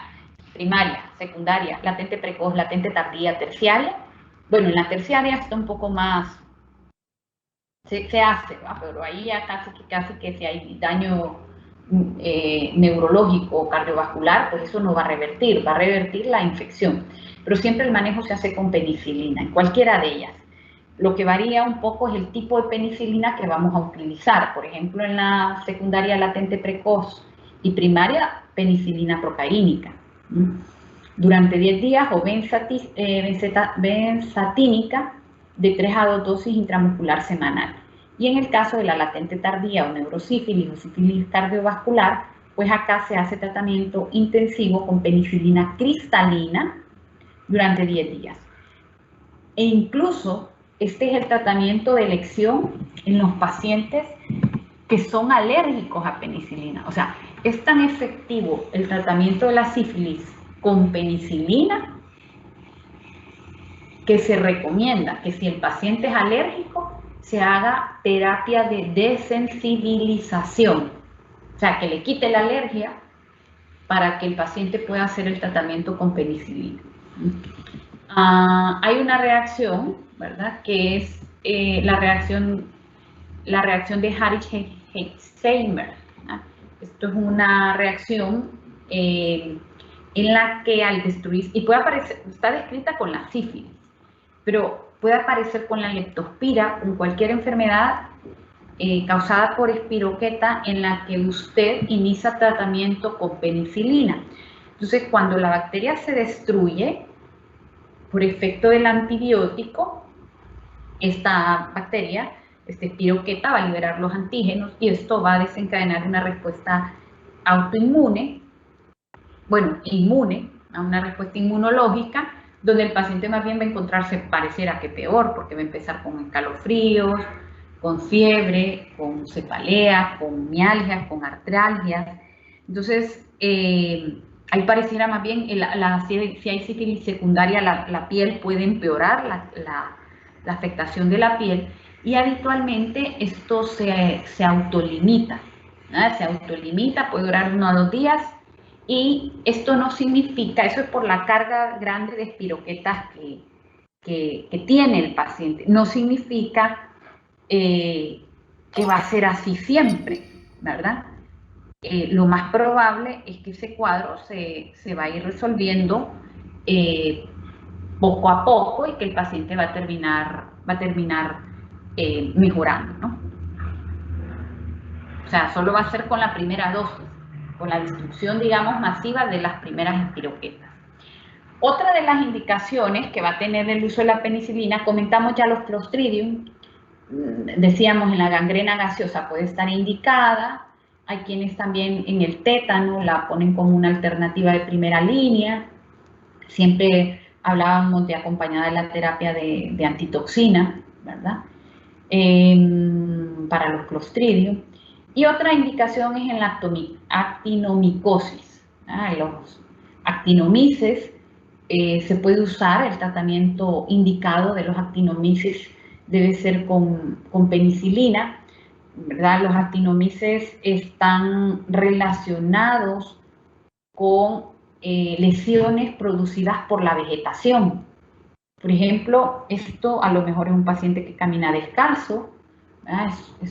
primaria, secundaria, latente precoz, latente tardía, terciaria, Bueno, en la terciaria está un poco más, se hace, ¿va? Pero ahí ya casi que si hay daño neurológico o cardiovascular, pues eso no va a revertir la infección. Pero siempre el manejo se hace con penicilina, en cualquiera de ellas. Lo que varía un poco es el tipo de penicilina que vamos a utilizar. Por ejemplo, en la secundaria latente precoz y primaria, penicilina procaínica. Durante 10 días o benzatínica de 3 a 2 dosis intramuscular semanal. Y en el caso de la latente tardía o neurosífilis o sífilis cardiovascular, pues acá se hace tratamiento intensivo con penicilina cristalina durante 10 días. E incluso este es el tratamiento de elección en los pacientes que son alérgicos a penicilina. O sea, es tan efectivo el tratamiento de la sífilis con penicilina que se recomienda que si el paciente es alérgico, se haga terapia de desensibilización. O sea, que le quite la alergia para que el paciente pueda hacer el tratamiento con penicilina. Hay una reacción, ¿verdad? Que es la reacción de Harich-Heimer. Esto es una reacción en la que al destruir, y puede aparecer, está descrita con la sífilis, pero puede aparecer con la leptospira, con cualquier enfermedad causada por espiroqueta en la que usted inicia tratamiento con penicilina. Entonces, cuando la bacteria se destruye por efecto del antibiótico, esta bacteria, espiroqueta, va a liberar los antígenos y esto va a desencadenar una respuesta autoinmune, bueno, inmune, a una respuesta inmunológica, donde el paciente más bien va a encontrarse, pareciera que peor, porque va a empezar con escalofríos, con fiebre, con cefalea, con mialgias, con artralgias. Entonces, ahí pareciera más bien, si hay sífilis secundaria, la piel puede empeorar la afectación de la piel, y habitualmente esto se autolimita, ¿no? Se autolimita, puede durar 1 a 2 días, y esto no significa, eso es por la carga grande de espiroquetas que tiene el paciente, no significa que va a ser así siempre, ¿verdad? Lo más probable es que ese cuadro se va a ir resolviendo poco a poco y que el paciente va a terminar mejorando, ¿no? O sea, solo va a ser con la primera dosis, con la destrucción, digamos, masiva de las primeras espiroquetas. Otra de las indicaciones que va a tener el uso de la penicilina, comentamos ya los Clostridium, decíamos en la gangrena gaseosa puede estar indicada, hay quienes también en el tétano la ponen como una alternativa de primera línea, siempre hablábamos de acompañada de la terapia de antitoxina, ¿verdad? Para los Clostridium. Y otra indicación es en la actinomicosis. Los actinomices, se puede usar, el tratamiento indicado de los actinomices debe ser con penicilina, ¿verdad? Los actinomices están relacionados con lesiones producidas por la vegetación. Por ejemplo, esto a lo mejor es un paciente que camina descalzo,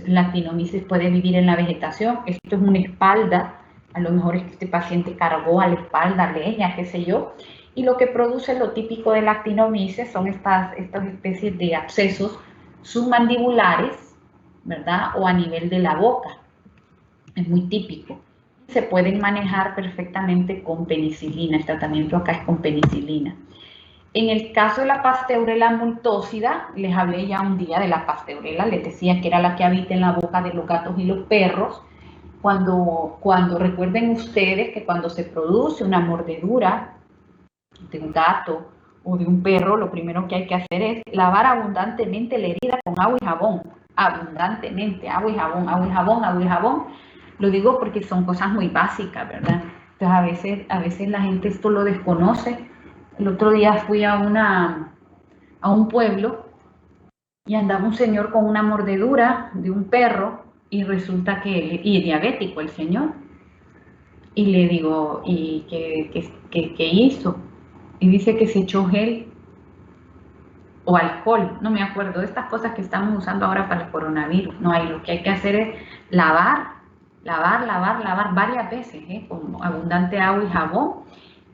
la actinomices puede vivir en la vegetación, esto es una espalda, a lo mejor es que este paciente cargó a la espalda leña, qué sé yo, y lo que produce lo típico de la actinomices son estas especies de abscesos submandibulares, ¿verdad? O a nivel de la boca, es muy típico. Se pueden manejar perfectamente con penicilina, el tratamiento acá es con penicilina. En el caso de la Pasteurella multósida, les hablé ya un día de la Pasteurella, les decía que era la que habita en la boca de los gatos y los perros. Cuando recuerden ustedes que cuando se produce una mordedura de un gato o de un perro, lo primero que hay que hacer es lavar abundantemente la herida con agua y jabón. Abundantemente, agua y jabón, agua y jabón, agua y jabón. Lo digo porque son cosas muy básicas, ¿verdad? Entonces a veces la gente esto lo desconoce. El otro día fui a un pueblo y andaba un señor con una mordedura de un perro y resulta que, y diabético el señor, y le digo, ¿y qué hizo? Y dice que se echó gel. o alcohol, no me acuerdo, de estas cosas que estamos usando ahora para el coronavirus. No hay, lo que hay que hacer es lavar varias veces, con abundante agua y jabón.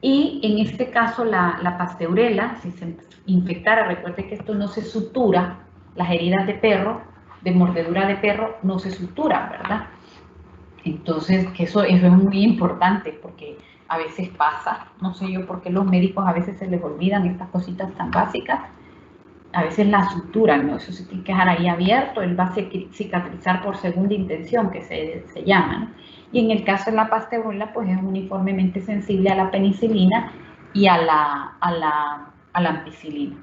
Y en este caso la pasteurela, si se infectara, recuerde que esto no se sutura, las heridas de perro, de mordedura de perro, no se suturan, ¿verdad? Entonces, que eso es muy importante porque a veces pasa, no sé yo por qué los médicos a veces se les olvidan estas cositas tan básicas, a veces la suturan, ¿no? Eso se tiene que dejar ahí abierto, él va a cicatrizar por segunda intención, que se llama, ¿no? Y en el caso de la pasteurela, pues es uniformemente sensible a la penicilina y a la ampicilina.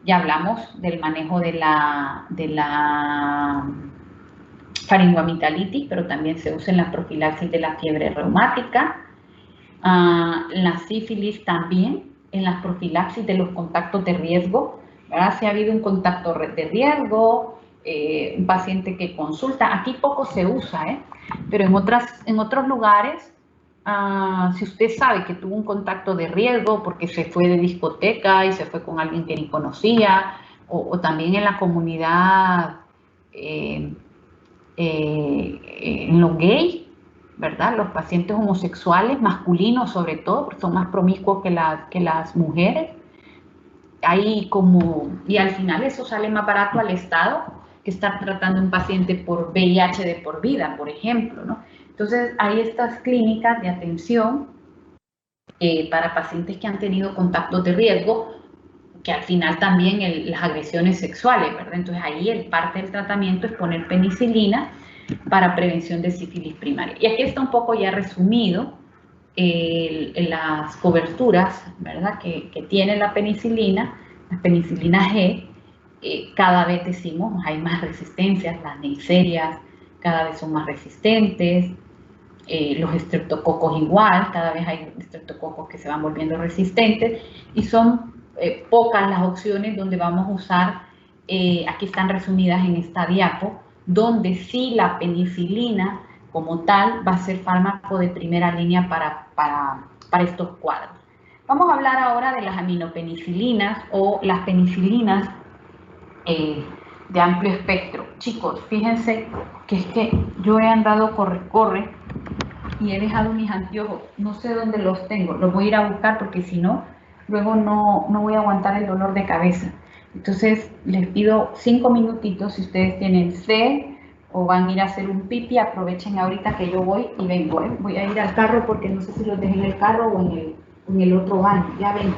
Ya hablamos del manejo de la faringoamigdalitis, pero también se usa en la profilaxis de la fiebre reumática, la sífilis también, en la profilaxis de los contactos de riesgo, ¿verdad? Si ha habido un contacto de riesgo, un paciente que consulta, aquí poco se usa, pero en otros lugares, si usted sabe que tuvo un contacto de riesgo porque se fue de discoteca y se fue con alguien que ni conocía, o también en la comunidad, en los gays, ¿verdad? Los pacientes homosexuales, masculinos sobre todo, porque son más promiscuos que las mujeres. Y al final eso sale más barato al Estado que estar tratando a un paciente por VIH de por vida, por ejemplo, ¿no? Entonces hay estas clínicas de atención para pacientes que han tenido contactos de riesgo, que al final también las agresiones sexuales, ¿verdad? Entonces ahí parte del tratamiento es poner penicilina para prevención de sífilis primaria. Y aquí está un poco ya resumido las coberturas, ¿verdad? Que tiene la penicilina G. Cada vez decimos hay más resistencias, las neiserias cada vez son más resistentes, los estreptococos igual, cada vez hay estreptococos que se van volviendo resistentes y son pocas las opciones donde vamos a usar, aquí están resumidas en esta diapo, donde sí la penicilina como tal va a ser fármaco de primera línea para estos cuadros. Vamos a hablar ahora de las aminopenicilinas o las penicilinas de amplio espectro. Chicos, fíjense que es que yo he andado corre y he dejado mis anteojos, no sé dónde los tengo, los voy a ir a buscar porque si no, luego no voy a aguantar el dolor de cabeza. Entonces les pido 5 minutitos, si ustedes tienen sed o van a ir a hacer un pipi, aprovechen ahorita que yo voy y vengo. Voy a ir al carro porque no sé si los dejé en el carro o en el otro baño, ya vengo.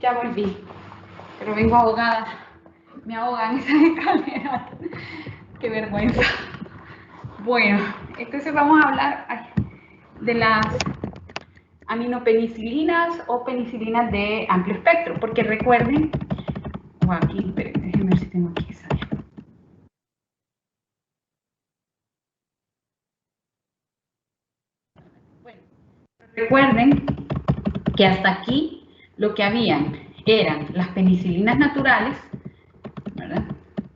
Ya volví, pero vengo ahogada. Me ahogan esas escaleras. Qué vergüenza. Bueno, entonces vamos a hablar de las aminopenicilinas o penicilinas de amplio espectro, porque recuerden, aquí, déjenme ver si tengo aquí esa. Bueno, recuerden que hasta aquí lo que habían eran las penicilinas naturales, ¿verdad?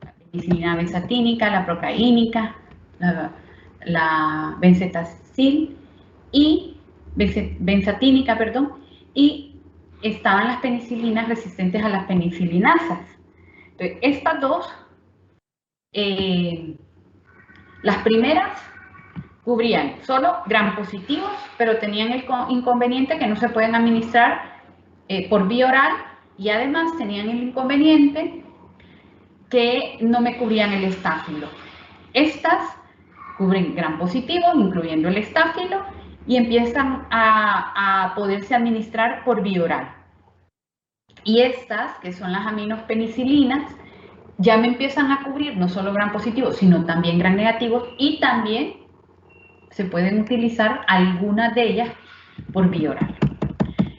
La penicilina benzatínica, la procaínica, la benzetacil y benzatínica, perdón, y estaban las penicilinas resistentes a las penicilinasas. Entonces, estas dos, las primeras cubrían solo gram positivos, pero tenían el inconveniente que no se pueden administrar por vía oral, y además tenían el inconveniente que no me cubrían el estáfilo. Estas cubren gram positivos, incluyendo el estáfilo, y empiezan a poderse administrar por vía oral. Y estas, que son las aminopenicilinas, ya me empiezan a cubrir no solo gram positivos, sino también gram negativos, y también se pueden utilizar algunas de ellas por vía oral.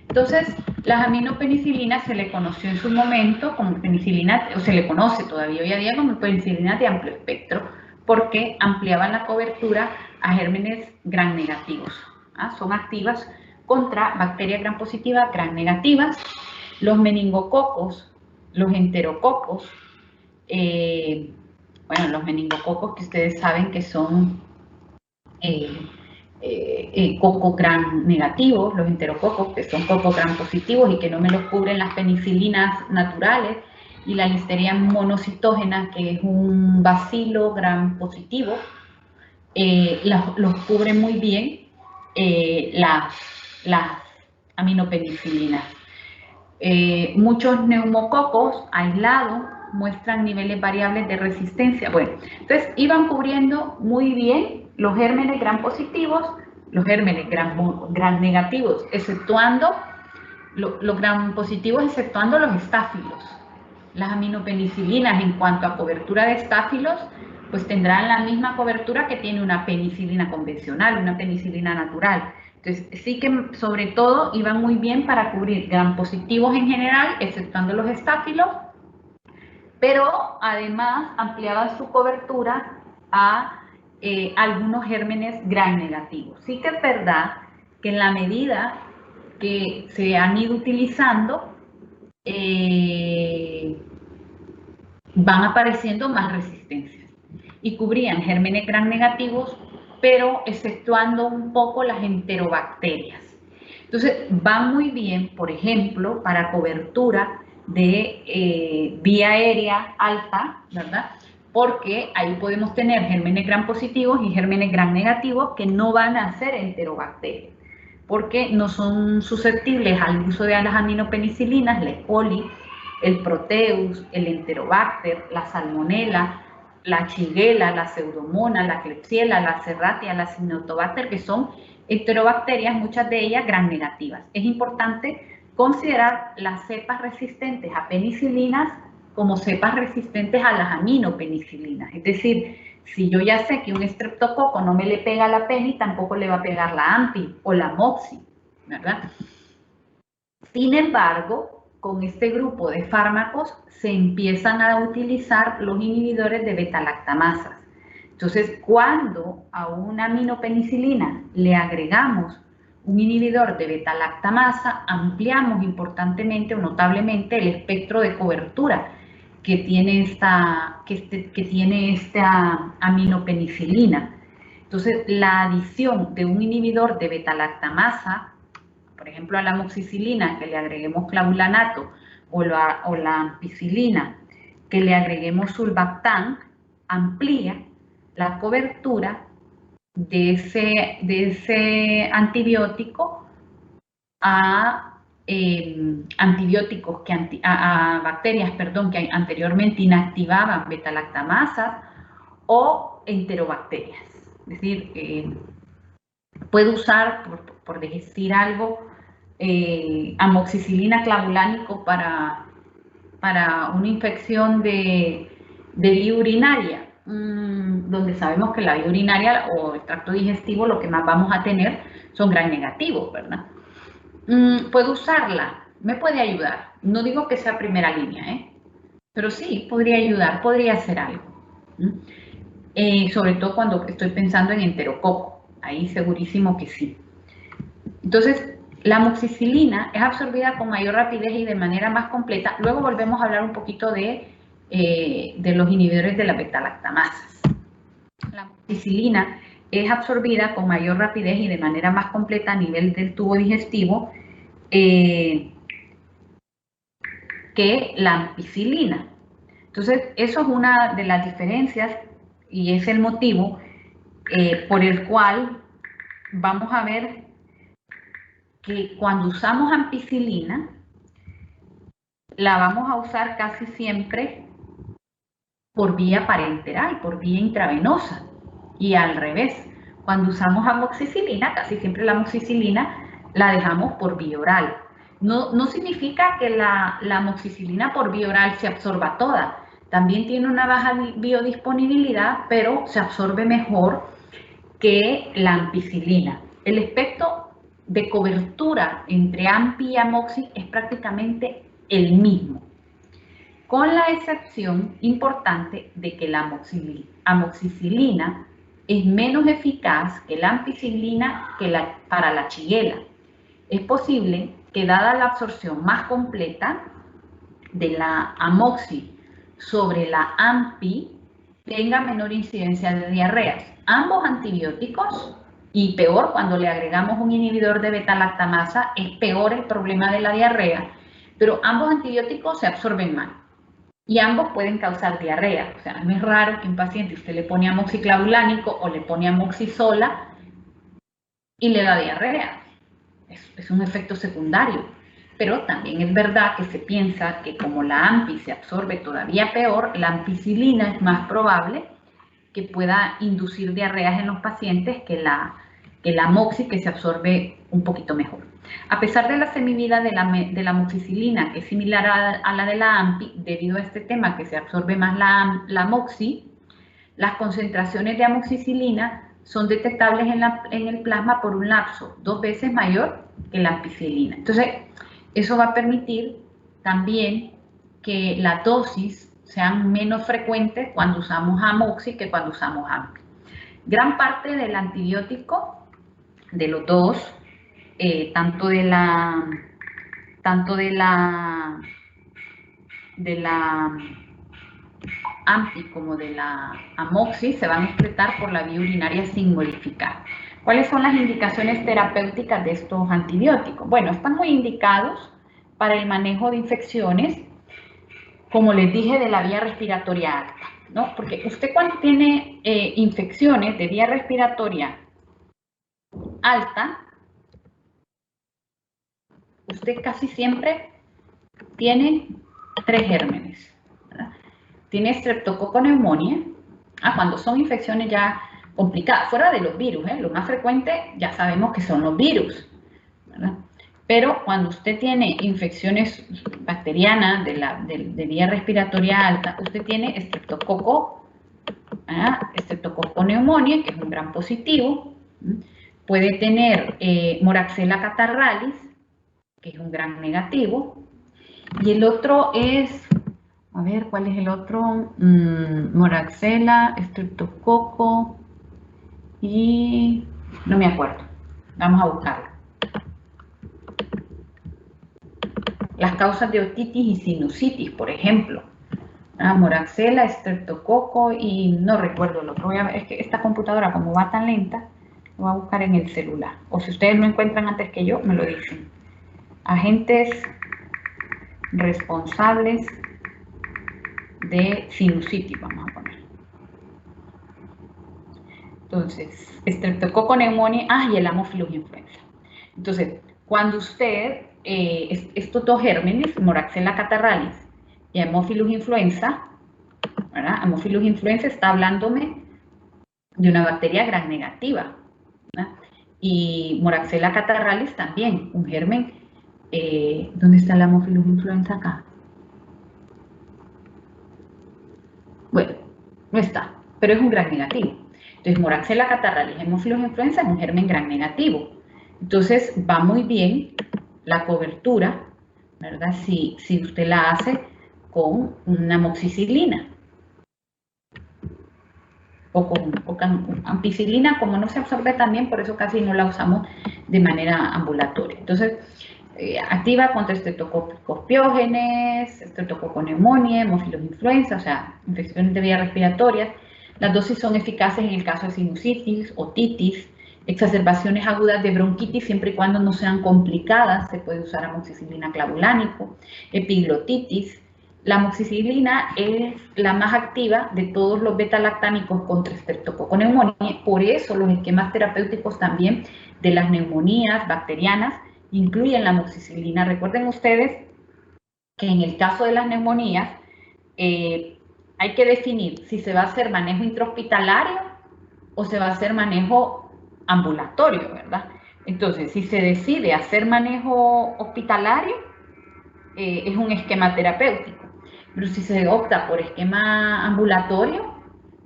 Entonces, las aminopenicilinas se le conoció en su momento como penicilina, o se le conoce todavía hoy a día como penicilinas de amplio espectro, porque ampliaban la cobertura a gérmenes gram negativos. Son activas contra bacterias gram positivas, gram negativas. Los meningococos, los enterococos, bueno, los meningococos que ustedes saben que son cocos gram negativos, los enterococos que son cocos gram positivos y que no me los cubren las penicilinas naturales, y la listeria monocitógena, que es un bacilo gram positivo, los cubre muy bien las aminopenicilinas. Muchos neumococos aislados muestran niveles variables de resistencia. Bueno, entonces iban cubriendo muy bien los gérmenes gram positivos, los gérmenes gram negativos, exceptuando los gram positivos, exceptuando los estáfilos. Las aminopenicilinas, en cuanto a cobertura de estáfilos, pues tendrán la misma cobertura que tiene una penicilina convencional, una penicilina natural. Entonces, sí que sobre todo iban muy bien para cubrir gram positivos en general, exceptuando los estáfilos, pero además ampliaban su cobertura a algunos gérmenes gram negativos. Sí que es verdad que en la medida que se han ido utilizando, van apareciendo más resistencias, y cubrían gérmenes gram negativos, pero exceptuando un poco las enterobacterias. Entonces, van muy bien, por ejemplo, para cobertura de vía aérea alta, ¿verdad? Porque ahí podemos tener gérmenes gram positivos y gérmenes gram negativos que no van a ser enterobacterias, porque no son susceptibles al uso de las aminopenicilinas, la E. coli, el Proteus, el Enterobacter, la Salmonella, la Shigella, la Pseudomonas, la Klebsiella, la Serratia, la Cynotobacter, que son enterobacterias, muchas de ellas gram negativas. Es importante considerar las cepas resistentes a penicilinas como cepas resistentes a las aminopenicilinas. Es decir, si yo ya sé que un estreptococo no me le pega a la peni, tampoco le va a pegar la ampi o la moxi, ¿verdad? Sin embargo, con este grupo de fármacos se empiezan a utilizar los inhibidores de beta-lactamasas. Entonces, cuando a una aminopenicilina le agregamos un inhibidor de beta-lactamasa, ampliamos importantemente o notablemente el espectro de cobertura que tiene esta aminopenicilina. Entonces, la adición de un inhibidor de beta-lactamasa, por ejemplo, a la amoxicilina, que le agreguemos clavulanato, o la ampicilina, que le agreguemos sulbactam, amplía la cobertura de ese antibiótico a antibióticos a bacterias, perdón, que anteriormente inactivaban beta-lactamasas o enterobacterias. Es decir, puede usar, por decir algo, amoxicilina clavulánico para una infección de vía urinaria, donde sabemos que la vía urinaria o el tracto digestivo lo que más vamos a tener son gram negativos, ¿verdad? ¿Puedo usarla? Me puede ayudar. No digo que sea primera línea, pero sí, podría ayudar, podría hacer algo. Sobre todo cuando estoy pensando en enterococo, ahí segurísimo que sí. Entonces, la amoxicilina es absorbida con mayor rapidez y de manera más completa. Luego volvemos a hablar un poquito de los inhibidores de las beta-lactamasas. La amoxicilina es absorbida con mayor rapidez y de manera más completa a nivel del tubo digestivo que la ampicilina. Entonces, eso es una de las diferencias y es el motivo por el cual vamos a ver que cuando usamos ampicilina, la vamos a usar casi siempre por vía parenteral, por vía intravenosa. Y al revés, cuando usamos amoxicilina, casi siempre la amoxicilina la dejamos por vía oral. No significa que la amoxicilina por vía oral se absorba toda. También tiene una baja biodisponibilidad, pero se absorbe mejor que la ampicilina. El espectro de cobertura entre ampi y amoxi es prácticamente el mismo, con la excepción importante de que la amoxicilina es menos eficaz que la ampicilina para la shigella. Es posible que dada la absorción más completa de la amoxi sobre la ampi, tenga menor incidencia de diarreas. Ambos antibióticos, y peor cuando le agregamos un inhibidor de beta-lactamasa, es peor el problema de la diarrea, pero ambos antibióticos se absorben mal y ambos pueden causar diarrea. O sea, no es raro que un paciente usted le pone amoxiclavulánico o le pone amoxisola y le da diarrea. Es un efecto secundario. Pero también es verdad que se piensa que como la ampi se absorbe todavía peor, la ampicilina es más probable que pueda inducir diarreas en los pacientes que la amoxi, que se absorbe un poquito mejor. A pesar de la semivida de la amoxicilina, que es similar a la de la ampi, debido a este tema que se absorbe más la amoxi, las concentraciones de amoxicilina son detectables en el plasma por un lapso 2 veces mayor que la ampicilina. Entonces, eso va a permitir también que la dosis sean menos frecuentes cuando usamos amoxi que cuando usamos ampi. Gran parte del antibiótico, de los dos, tanto de la ampi como de la amoxi, se van a excretar por la vía urinaria sin modificar. ¿Cuáles son las indicaciones terapéuticas de estos antibióticos? Bueno, están muy indicados para el manejo de infecciones, como les dije, de la vía respiratoria alta, ¿no? Porque usted cuando tiene infecciones de vía respiratoria alta, usted casi siempre tiene 3 gérmenes, ¿verdad? Tiene Streptococcus pneumoniae, cuando son infecciones ya complicadas, fuera de los virus, lo más frecuente ya sabemos que son los virus, ¿verdad? Pero cuando usted tiene infecciones bacterianas de vía respiratoria alta, usted tiene Streptococcus pneumoniae, que es un gran positivo. Puede tener Moraxella catarrhalis, que es un gran negativo. Y el otro es, a ver, ¿cuál es el otro? Moraxella, Streptococcus y no me acuerdo. Vamos a buscarlo. Las causas de otitis y sinusitis, por ejemplo. Moraxella, Streptococcus y no recuerdo el otro. Es que esta computadora, como va tan lenta, lo voy a buscar en el celular. O si ustedes lo encuentran antes que yo, me lo dicen. Agentes responsables de sinusitis, vamos a poner. Entonces, Streptococcus pneumoniae, y el Haemophilus influenza. Entonces, cuando usted, estos 2 gérmenes, Moraxella catarrhalis y Haemophilus influenza, ¿verdad? Haemophilus influenza está hablándome de una bacteria gram negativa, ¿verdad? Y Moraxella catarrhalis también, un germen ¿Dónde está la Haemophilus influenza acá? Bueno, no está, pero es un gran negativo. Entonces, Moraxella catarrhalis Haemophilus influenza es un germen gran negativo. Entonces, va muy bien la cobertura, ¿verdad? Si usted la hace con una amoxicilina o con ampicilina, como no se absorbe tan bien, por eso casi no la usamos de manera ambulatoria. Entonces, activa contra estreptococos piógenes, estreptococo pneumoniae, Haemophilus influenza, o sea, infecciones de vías respiratorias. Las dosis son eficaces en el caso de sinusitis, otitis, exacerbaciones agudas de bronquitis, siempre y cuando no sean complicadas, se puede usar amoxicilina clavulánico, epiglotitis. La amoxicilina es la más activa de todos los beta-lactámicos contra estreptococo pneumoniae, por eso los esquemas terapéuticos también de las neumonías bacterianas incluyen la amoxicilina. Recuerden ustedes que en el caso de las neumonías hay que definir si se va a hacer manejo intrahospitalario o se va a hacer manejo ambulatorio, ¿verdad? Entonces, si se decide hacer manejo hospitalario, es un esquema terapéutico. Pero si se opta por esquema ambulatorio,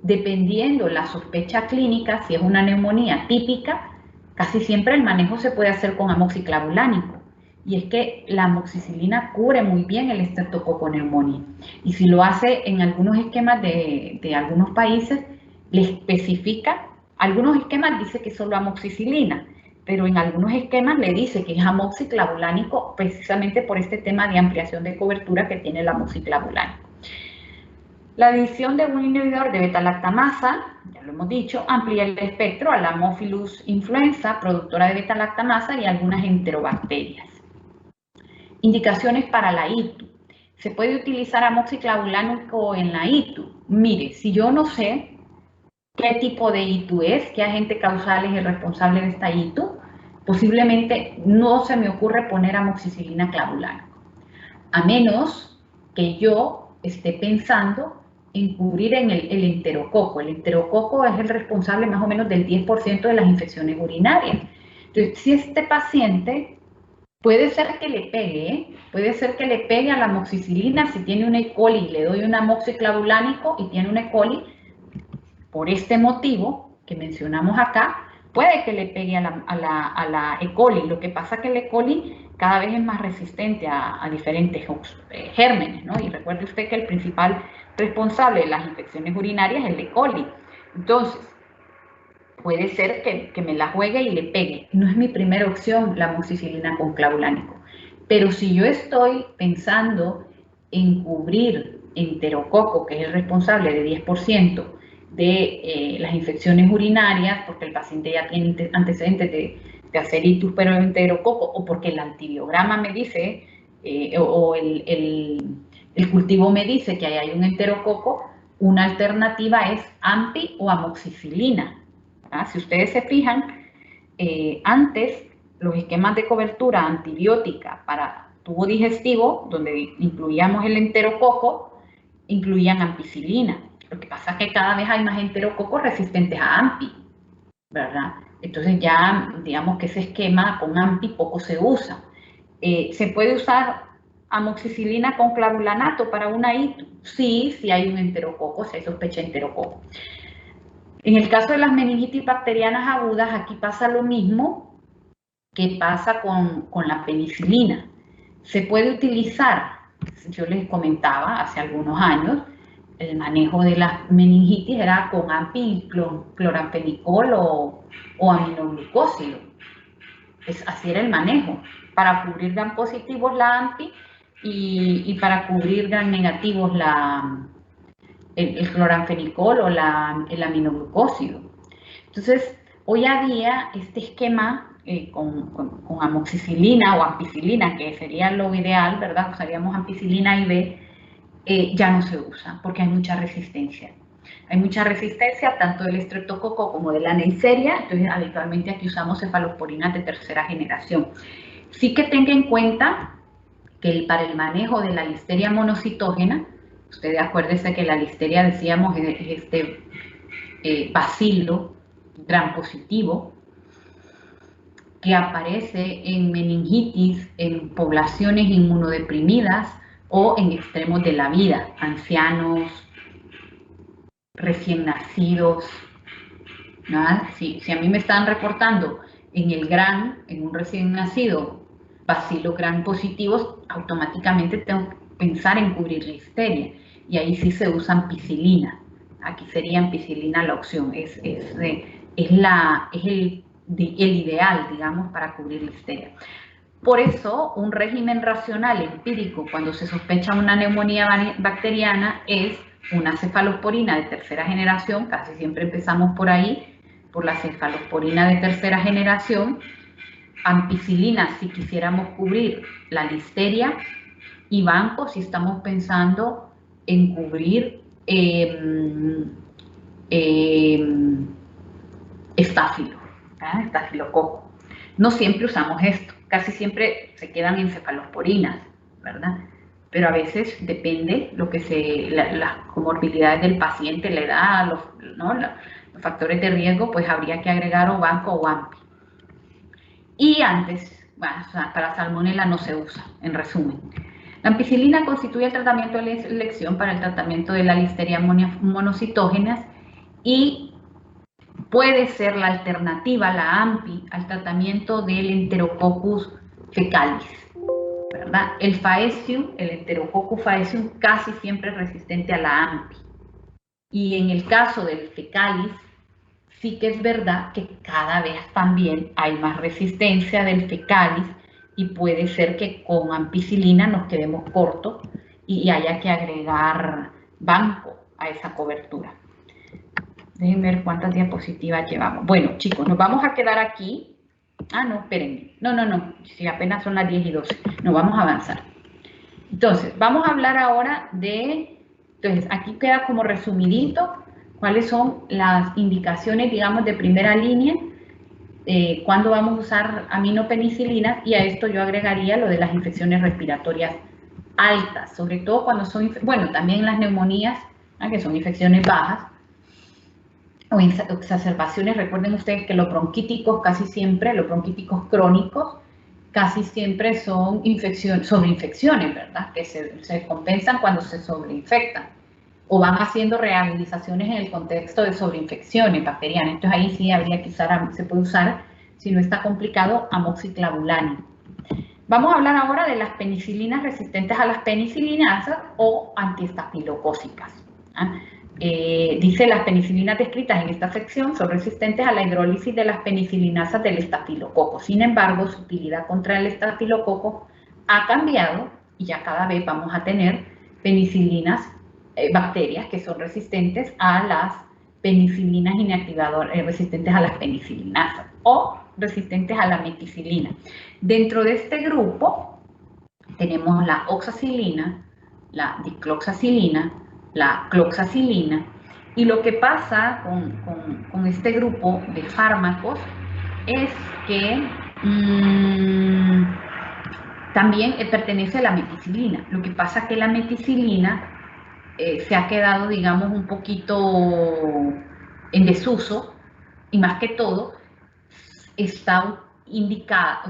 dependiendo la sospecha clínica, si es una neumonía típica, casi siempre el manejo se puede hacer con amoxiclavulánico. Y es que la amoxicilina cubre muy bien el estreptococo pneumoniae. Y si lo hace en algunos esquemas de algunos países, le especifica, algunos esquemas dice que solo amoxicilina, pero en algunos esquemas le dice que es amoxiclavulánico precisamente por este tema de ampliación de cobertura que tiene el amoxiclavulánico. La adición de un inhibidor de beta-lactamasa, ya lo hemos dicho, amplía el espectro a la Haemophilus influenza, productora de beta-lactamasa y algunas enterobacterias. Indicaciones para la ITU. ¿Se puede utilizar amoxiclavulánico en la ITU? Mire, si yo no sé qué tipo de ITU es, qué agente causal es el responsable de esta ITU, posiblemente no se me ocurre poner amoxicilina clavulánico, a menos que yo esté pensando en cubrir en el enterococo. El enterococo es el responsable más o menos del 10% de las infecciones urinarias. Entonces, si este paciente puede ser que le pegue, puede ser que le pegue a la amoxicilina si tiene un E. coli, le doy un amoxiclavulánico y tiene un E. coli, por este motivo que mencionamos acá, puede que le pegue a la E. coli. Lo que pasa es que el E. coli cada vez es más resistente a diferentes gérmenes, ¿no? Y recuerde usted que el principal responsable de las infecciones urinarias es el E. coli. Entonces, puede ser que me la juegue y le pegue. No es mi primera opción la amoxicilina con clavulánico. Pero si yo estoy pensando en cubrir enterococo, que es el responsable de 10% de las infecciones urinarias, porque el paciente ya tiene antecedentes de hacer ictus pero enterococo, o porque el antibiograma me dice, o el cultivo me dice que ahí hay un enterococo, una alternativa es ampi o amoxicilina. Si ustedes se fijan, antes los esquemas de cobertura antibiótica para tubo digestivo, donde incluíamos el enterococo, incluían ampicilina. Lo que pasa es que cada vez hay más enterococos resistentes a ampi, ¿verdad? Entonces ya, digamos que ese esquema con ampi poco se usa. ¿Se puede usar amoxicilina con clavulanato para una ITU? Sí, si hay un enterococo, si hay sospecha de enterococo. En el caso de las meningitis bacterianas agudas, aquí pasa lo mismo que pasa con la penicilina. Se puede utilizar, yo les comentaba hace algunos años, el manejo de las meningitis era con ampi, cloramfenicol o aminoglucósido. Así era el manejo, para cubrir gram positivos la ampi y para cubrir gram negativos el cloramfenicol o el aminoglucósido. Entonces, hoy a día, este esquema con amoxicilina o ampicilina, que sería lo ideal, ¿verdad? Usaríamos ampicilina IV, ya no se usa porque hay mucha resistencia. Hay mucha resistencia tanto del estreptococo como de la Neisseria, entonces habitualmente aquí usamos cefalosporinas de tercera generación. Sí que tenga en cuenta que para el manejo de la listeria monocitógena, ustedes acuérdense que la listeria, decíamos, es este bacilo gram positivo. que aparece en meningitis en poblaciones inmunodeprimidas o en extremos de la vida, ancianos, recién nacidos. ¿No? Si a mí me están reportando en un recién nacido, bacilos gram positivos, automáticamente tengo que pensar en cubrir listeria. Y ahí sí se usa ampicilina. Aquí sería ampicilina la opción. Es el ideal, digamos, para cubrir listeria. Por eso, un régimen racional empírico cuando se sospecha una neumonía bacteriana es una cefalosporina de tercera generación, casi siempre empezamos por ahí, por la cefalosporina de tercera generación, ampicilina si quisiéramos cubrir la listeria y banco si estamos pensando en cubrir estafilococo. No siempre usamos esto, casi siempre se quedan en cefalosporinas, ¿verdad? Pero a veces depende lo que las comorbilidades del paciente, la edad, los factores de riesgo, pues habría que agregar o banco o ampi. Y antes, bueno, para salmonela no se usa, en resumen. La ampicilina constituye el tratamiento de elección para el tratamiento de la listeria monocitógenas y puede ser la alternativa, la AMPI, al tratamiento del Enterococcus fecalis, ¿verdad? El Faecium, el Enterococcus faecium, casi siempre es resistente a la AMPI. Y en el caso del fecalis, sí que es verdad que cada vez también hay más resistencia del fecalis y puede ser que con ampicilina nos quedemos cortos y haya que agregar banco a esa cobertura. Déjenme ver cuántas diapositivas llevamos. Bueno, chicos, nos vamos a quedar aquí. Ah, no, espérenme. No. Si apenas son las 10 y 12. No, vamos a avanzar. Entonces, vamos a hablar ahora de... Entonces, aquí queda como resumidito cuáles son las indicaciones, digamos, de primera línea, cuándo vamos a usar aminopenicilinas, y a esto yo agregaría lo de las infecciones respiratorias altas, sobre todo cuando son, bueno, también las neumonías, que son infecciones bajas, o exacerbaciones. Recuerden ustedes que los bronquíticos casi siempre, los bronquíticos crónicos, casi siempre son sobreinfecciones, ¿verdad? Que se compensan cuando se sobreinfectan o van haciendo reagudizaciones en el contexto de sobreinfecciones bacterianas. Entonces ahí sí habría que usar, se puede usar, si no está complicado, amoxiclavulanio. Vamos a hablar ahora de las penicilinas resistentes a las penicilinasas o antiestafilocócicas. Dice, las penicilinas descritas en esta sección son resistentes a la hidrólisis de las penicilinasas del estafilococo. Sin embargo, su utilidad contra el estafilococo ha cambiado y ya cada vez vamos a tener penicilinas, bacterias que son resistentes a las penicilinas inactivadoras, resistentes a las penicilinasas o resistentes a la meticilina. Dentro de este grupo tenemos la oxacilina, la dicloxacilina, la cloxacilina, y lo que pasa con este grupo de fármacos es que también pertenece a la meticilina. Lo que pasa es que la meticilina se ha quedado, digamos, un poquito en desuso, y más que todo está indicada,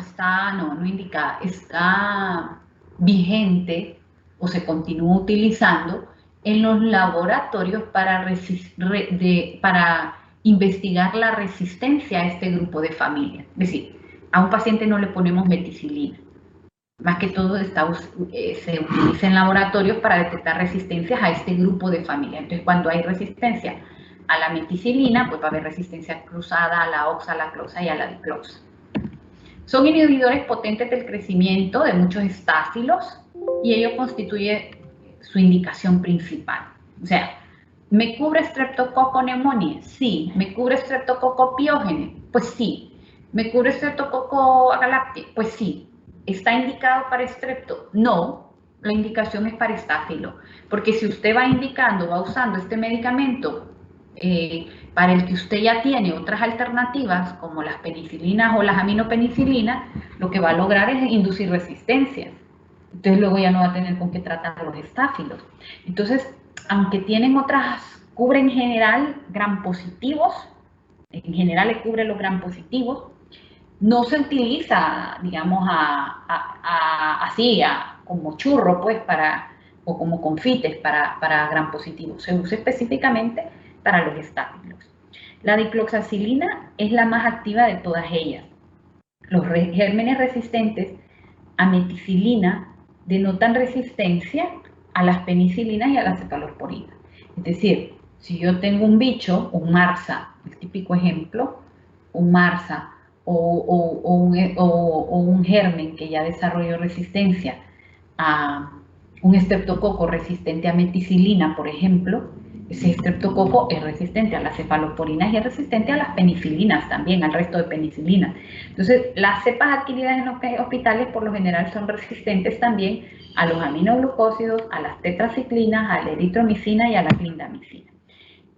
está vigente o se continúa utilizando en los laboratorios para investigar la resistencia a este grupo de familia. Es decir, a un paciente no le ponemos meticilina. Más que todo se utiliza en laboratorios para detectar resistencias a este grupo de familia. Entonces, cuando hay resistencia a la meticilina, pues va a haber resistencia cruzada a la oxa, a la cloxa y a la dicloxa. Son inhibidores potentes del crecimiento de muchos estáfilos y ello constituye su indicación principal. O sea, ¿me cubre Streptococcus pneumoniae? Sí. ¿Me cubre Streptococcus pyogenes? Pues sí. ¿Me cubre Streptococcus agalactiae? Pues sí. ¿Está indicado para estrepto? No, la indicación es para estáfilo, porque si usted va indicando, va usando este medicamento para el que usted ya tiene otras alternativas, como las penicilinas o las aminopenicilinas, lo que va a lograr es inducir resistencias. Entonces luego ya no va a tener con qué tratar los estáfilos. Entonces, aunque tienen otras, cubre en general gram positivos, en general le cubre los gram positivos, no se utiliza, digamos, así, como churro, pues, o como confites para gram positivo. Se usa específicamente para los estáfilos. La dicloxacilina es la más activa de todas ellas. Los gérmenes resistentes a meticilina denotan resistencia a las penicilinas y a las cefalosporinas. Es decir, si yo tengo un bicho, un MRSA, el típico ejemplo, un MRSA o un germen que ya desarrolló resistencia a un estreptococo resistente a meticilina, por ejemplo, ese estreptococo es resistente a las cefalosporinas y es resistente a las penicilinas también, al resto de penicilinas. Entonces, las cepas adquiridas en los hospitales por lo general son resistentes también a los aminoglucósidos, a las tetraciclinas, a la eritromicina y a la clindamicina.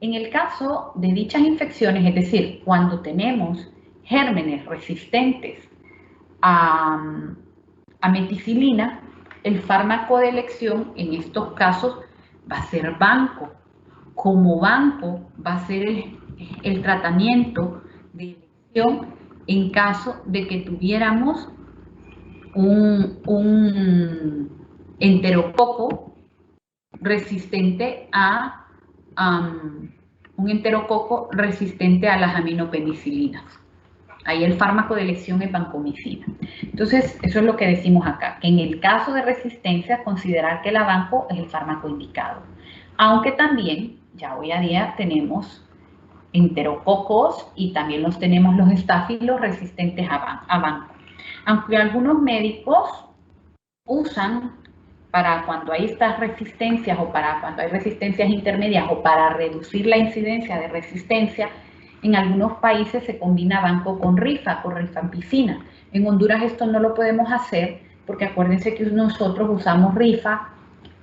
En el caso de dichas infecciones, es decir, cuando tenemos gérmenes resistentes a meticilina, el fármaco de elección en estos casos va a ser banco. Como banco va a ser el tratamiento de elección en caso de que tuviéramos un enterococo resistente a las aminopenicilinas. Ahí el fármaco de elección es vancomicina. Entonces, eso es lo que decimos acá, que en el caso de resistencia, considerar que la banco es el fármaco indicado. Aunque también, ya hoy a día tenemos enterococos y también tenemos los estáfilos resistentes a banco. Aunque algunos médicos usan para cuando hay estas resistencias o para cuando hay resistencias intermedias o para reducir la incidencia de resistencia, en algunos países se combina banco con rifampicina. En Honduras esto no lo podemos hacer porque acuérdense que nosotros usamos rifa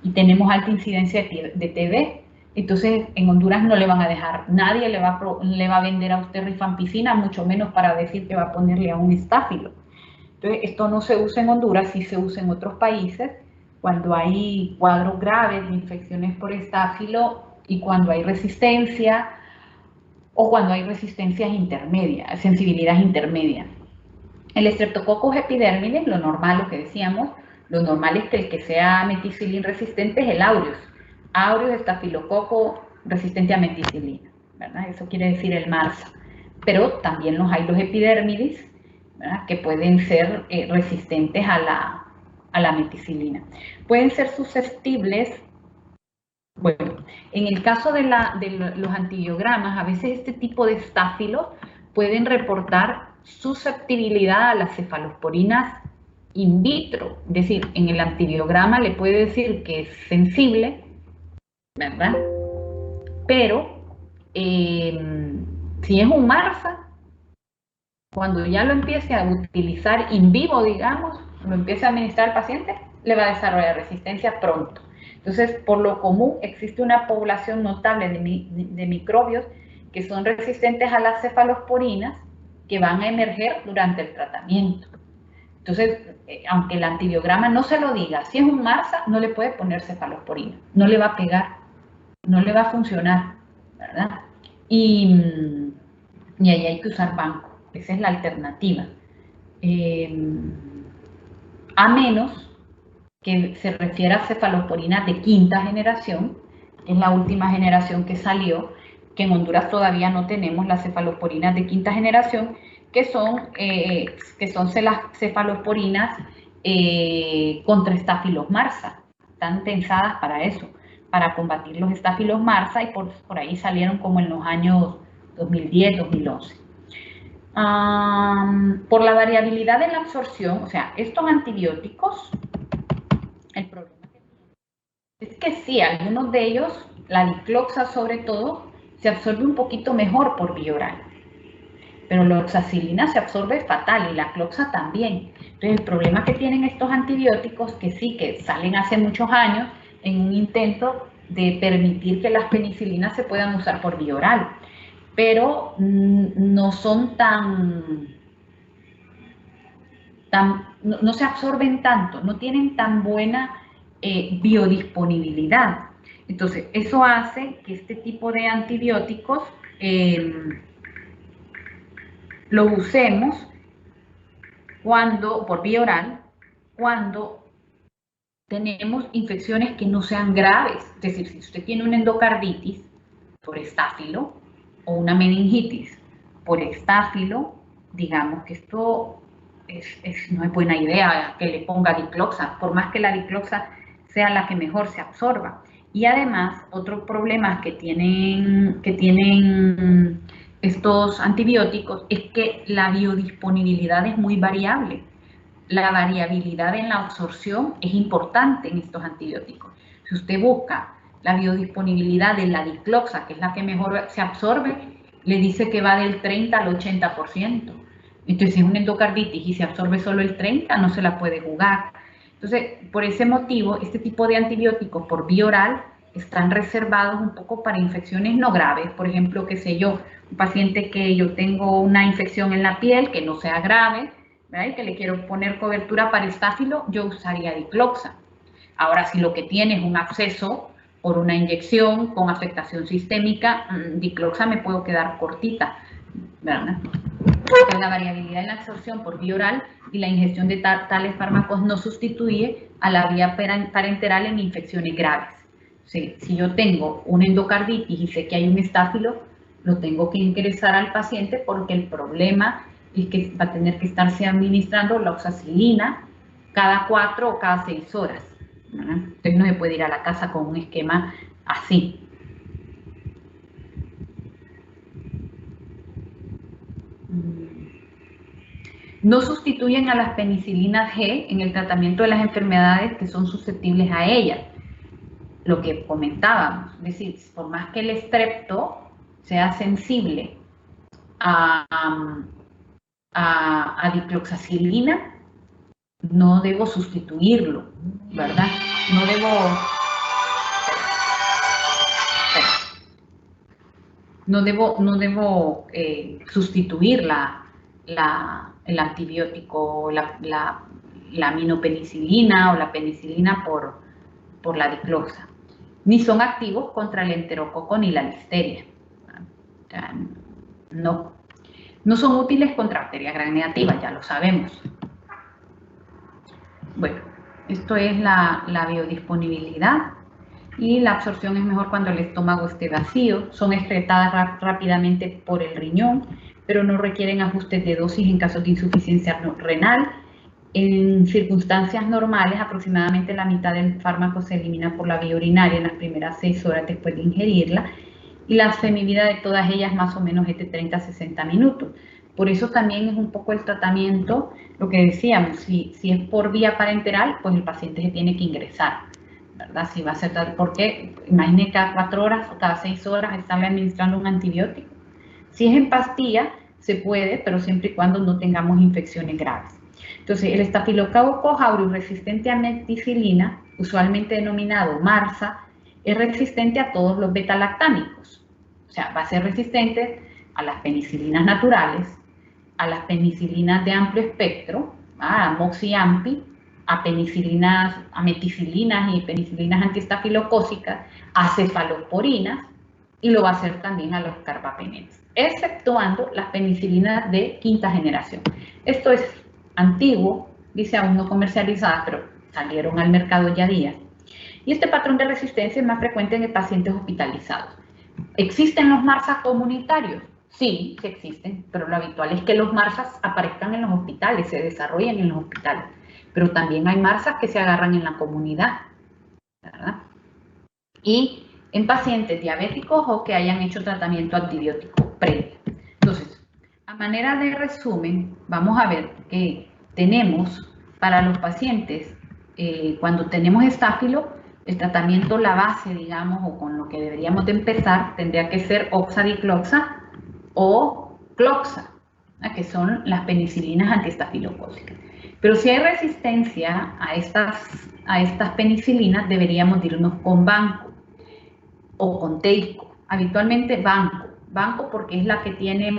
y tenemos alta incidencia de TB. Entonces en Honduras no le van a dejar, nadie le va a vender a usted rifampicina, mucho menos para decir que va a ponerle a un estáfilo. Entonces esto no se usa en Honduras, sí se usa en otros países, cuando hay cuadros graves de infecciones por estáfilo y cuando hay resistencia, o cuando hay resistencias intermedias, sensibilidad intermedia. El Streptococcus epidermidis, lo normal, lo que decíamos, lo normal es que el que sea meticilina resistente es el aureus. Aureus, estafilococo resistente a meticilina, ¿verdad? Eso quiere decir el MRSA. Pero también hay los epidermidis, ¿verdad? Que pueden ser resistentes a la meticilina. Pueden ser susceptibles. Bueno, en el caso de los antibiogramas, a veces este tipo de estáfilos pueden reportar susceptibilidad a las cefalosporinas in vitro. Es decir, en el antibiograma le puede decir que es sensible, ¿verdad? Pero si es un MRSA, cuando ya lo empiece a utilizar in vivo, digamos, lo empiece a administrar al paciente, le va a desarrollar resistencia pronto. Entonces, por lo común, existe una población notable de microbios que son resistentes a las cefalosporinas que van a emerger durante el tratamiento. Entonces, aunque el antibiograma no se lo diga, si es un MRSA, no le puede poner cefalosporina, no le va a pegar, no le va a funcionar, ¿verdad? Y ahí hay que usar banco, esa es la alternativa. A menos que se refiere a cefalosporinas de quinta generación, que es la última generación que salió, que en Honduras todavía no tenemos las cefalosporinas de quinta generación, que son las cefalosporinas contra estáfilos MRSA. Están pensadas para eso, para combatir los estáfilos MRSA, y por ahí salieron como en los años 2010, 2011. Por la variabilidad de la absorción, o sea, estos antibióticos, el problema es que sí, algunos de ellos, la dicloxa sobre todo, se absorbe un poquito mejor por vía oral. Pero la oxacilina se absorbe fatal y la cloxa también. Entonces el problema que tienen estos antibióticos, que sí, que salen hace muchos años en un intento de permitir que las penicilinas se puedan usar por vía oral, pero no son no se absorben tanto, no tienen tan buena biodisponibilidad. Entonces, eso hace que este tipo de antibióticos lo usemos por vía oral, cuando tenemos infecciones que no sean graves. Es decir, si usted tiene una endocarditis por estáfilo o una meningitis por estáfilo, digamos que esto no es buena idea que le ponga dicloxa, por más que la dicloxa sea la que mejor se absorba. Y además, otro problema que tienen estos antibióticos es que la biodisponibilidad es muy variable. La variabilidad en la absorción es importante en estos antibióticos. Si usted busca la biodisponibilidad de la dicloxa, que es la que mejor se absorbe, le dice que va del 30 al 80%. Entonces, si es una endocarditis y se absorbe solo el 30, no se la puede jugar. Entonces, por ese motivo, este tipo de antibióticos por vía oral están reservados un poco para infecciones no graves. Por ejemplo, qué sé yo, un paciente que yo tengo una infección en la piel que no sea grave, ¿verdad? Que le quiero poner cobertura para estáfilo, yo usaría dicloxa. Ahora, si lo que tiene es un absceso por una inyección con afectación sistémica, dicloxa me puedo quedar cortita, ¿verdad? Porque la variabilidad en la absorción por vía oral y la ingestión de tales fármacos no sustituye a la vía parenteral en infecciones graves. Si yo tengo una endocarditis y sé que hay un estáfilo, lo tengo que ingresar al paciente porque el problema es que va a tener que estarse administrando la oxacilina cada 4 o cada 6 horas. ¿Verdad? Entonces no se puede ir a la casa con un esquema así. No sustituyen a las penicilinas G en el tratamiento de las enfermedades que son susceptibles a ellas. Lo que comentábamos, es decir, por más que el estrepto sea sensible a dicloxacilina, no debo sustituirlo, ¿verdad? No debo sustituir el antibiótico, la aminopenicilina o la penicilina por la dicloxa. Ni son activos contra el enterococo ni la listeria. O sea, no son útiles contra bacterias gram negativas, ya lo sabemos. Bueno, esto es la biodisponibilidad y la absorción es mejor cuando el estómago esté vacío. Son excretadas rápidamente por el riñón, pero no requieren ajustes de dosis en caso de insuficiencia renal. En circunstancias normales, aproximadamente la mitad del fármaco se elimina por la vía urinaria en las primeras 6 horas después de ingerirla, y la semivida de todas ellas más o menos es de 30 a 60 minutos. Por eso también es un poco el tratamiento, lo que decíamos, si es por vía parenteral, pues el paciente se tiene que ingresar, ¿verdad? Si va a ser, porque imagine cada 4 horas o cada 6 horas estarle administrando un antibiótico. Si es en pastilla, se puede, pero siempre y cuando no tengamos infecciones graves. Entonces, el Staphylococcus aureus resistente a meticilina, usualmente denominado MARSA, es resistente a todos los betalactámicos. O sea, va a ser resistente a las penicilinas naturales, a las penicilinas de amplio espectro, a moxiampi, a penicilinas, a meticilinas y penicilinas antiestafilocócicas, a cefalosporinas, y lo va a hacer también a los carbapenems, exceptuando las penicilinas de quinta generación. Esto es antiguo, dice aún no comercializadas, pero salieron al mercado ya días. Y este patrón de resistencia es más frecuente en pacientes hospitalizados. ¿Existen los MARSAs comunitarios? Sí, sí existen, pero lo habitual es que los MARSAs aparezcan en los hospitales, se desarrollen en los hospitales. Pero también hay MARSAs que se agarran en la comunidad, ¿verdad? Y en pacientes diabéticos o que hayan hecho tratamiento antibiótico previo. Entonces, a manera de resumen, vamos a ver que tenemos para los pacientes, cuando tenemos estáfilo, el tratamiento, la base, digamos, o con lo que deberíamos de empezar, tendría que ser oxadicloxa o cloxa, que son las penicilinas antiestafilocócicas. Pero si hay resistencia a estas penicilinas, deberíamos irnos con banco o con teico. Habitualmente banco porque es la que tiene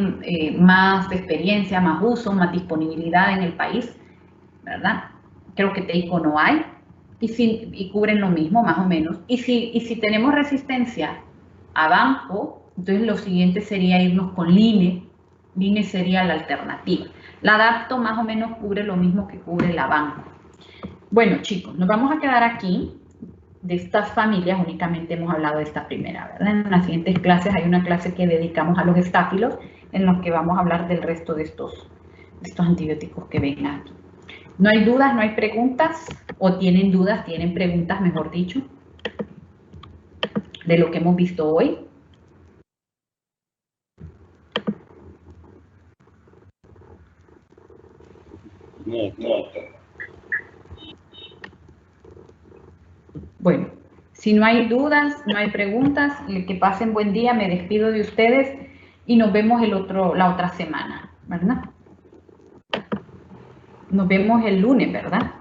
más experiencia, más uso, más disponibilidad en el país, ¿verdad? Creo que teico no hay. Y cubren lo mismo, más o menos. Y si tenemos resistencia a banco, entonces lo siguiente sería irnos con line, Línea sería la alternativa. La adapto más o menos cubre lo mismo que cubre la banco. Bueno, chicos, nos vamos a quedar aquí. De estas familias únicamente hemos hablado de esta primera, ¿verdad? En las siguientes clases hay una clase que dedicamos a los estáfilos, en los que vamos a hablar del resto de estos antibióticos que ven aquí. ¿No hay dudas, no hay preguntas? ¿O tienen dudas, tienen preguntas, mejor dicho, de lo que hemos visto hoy? No. Bueno, si no hay dudas, no hay preguntas, que pasen buen día, me despido de ustedes y nos vemos la otra semana, ¿verdad? Nos vemos el lunes, ¿verdad?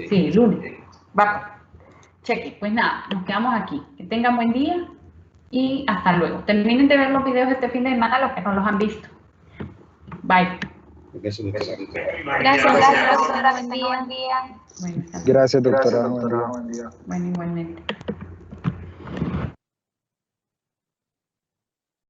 Sí, el lunes. Va, cheque, pues nada, nos quedamos aquí. Que tengan buen día y hasta luego. Terminen de ver los videos este fin de semana, los que no los han visto. Bye. Gracias, Gracias, doctora. Buen día. Bueno, hasta luego. Gracias, doctora. Buen día. Bueno, igualmente.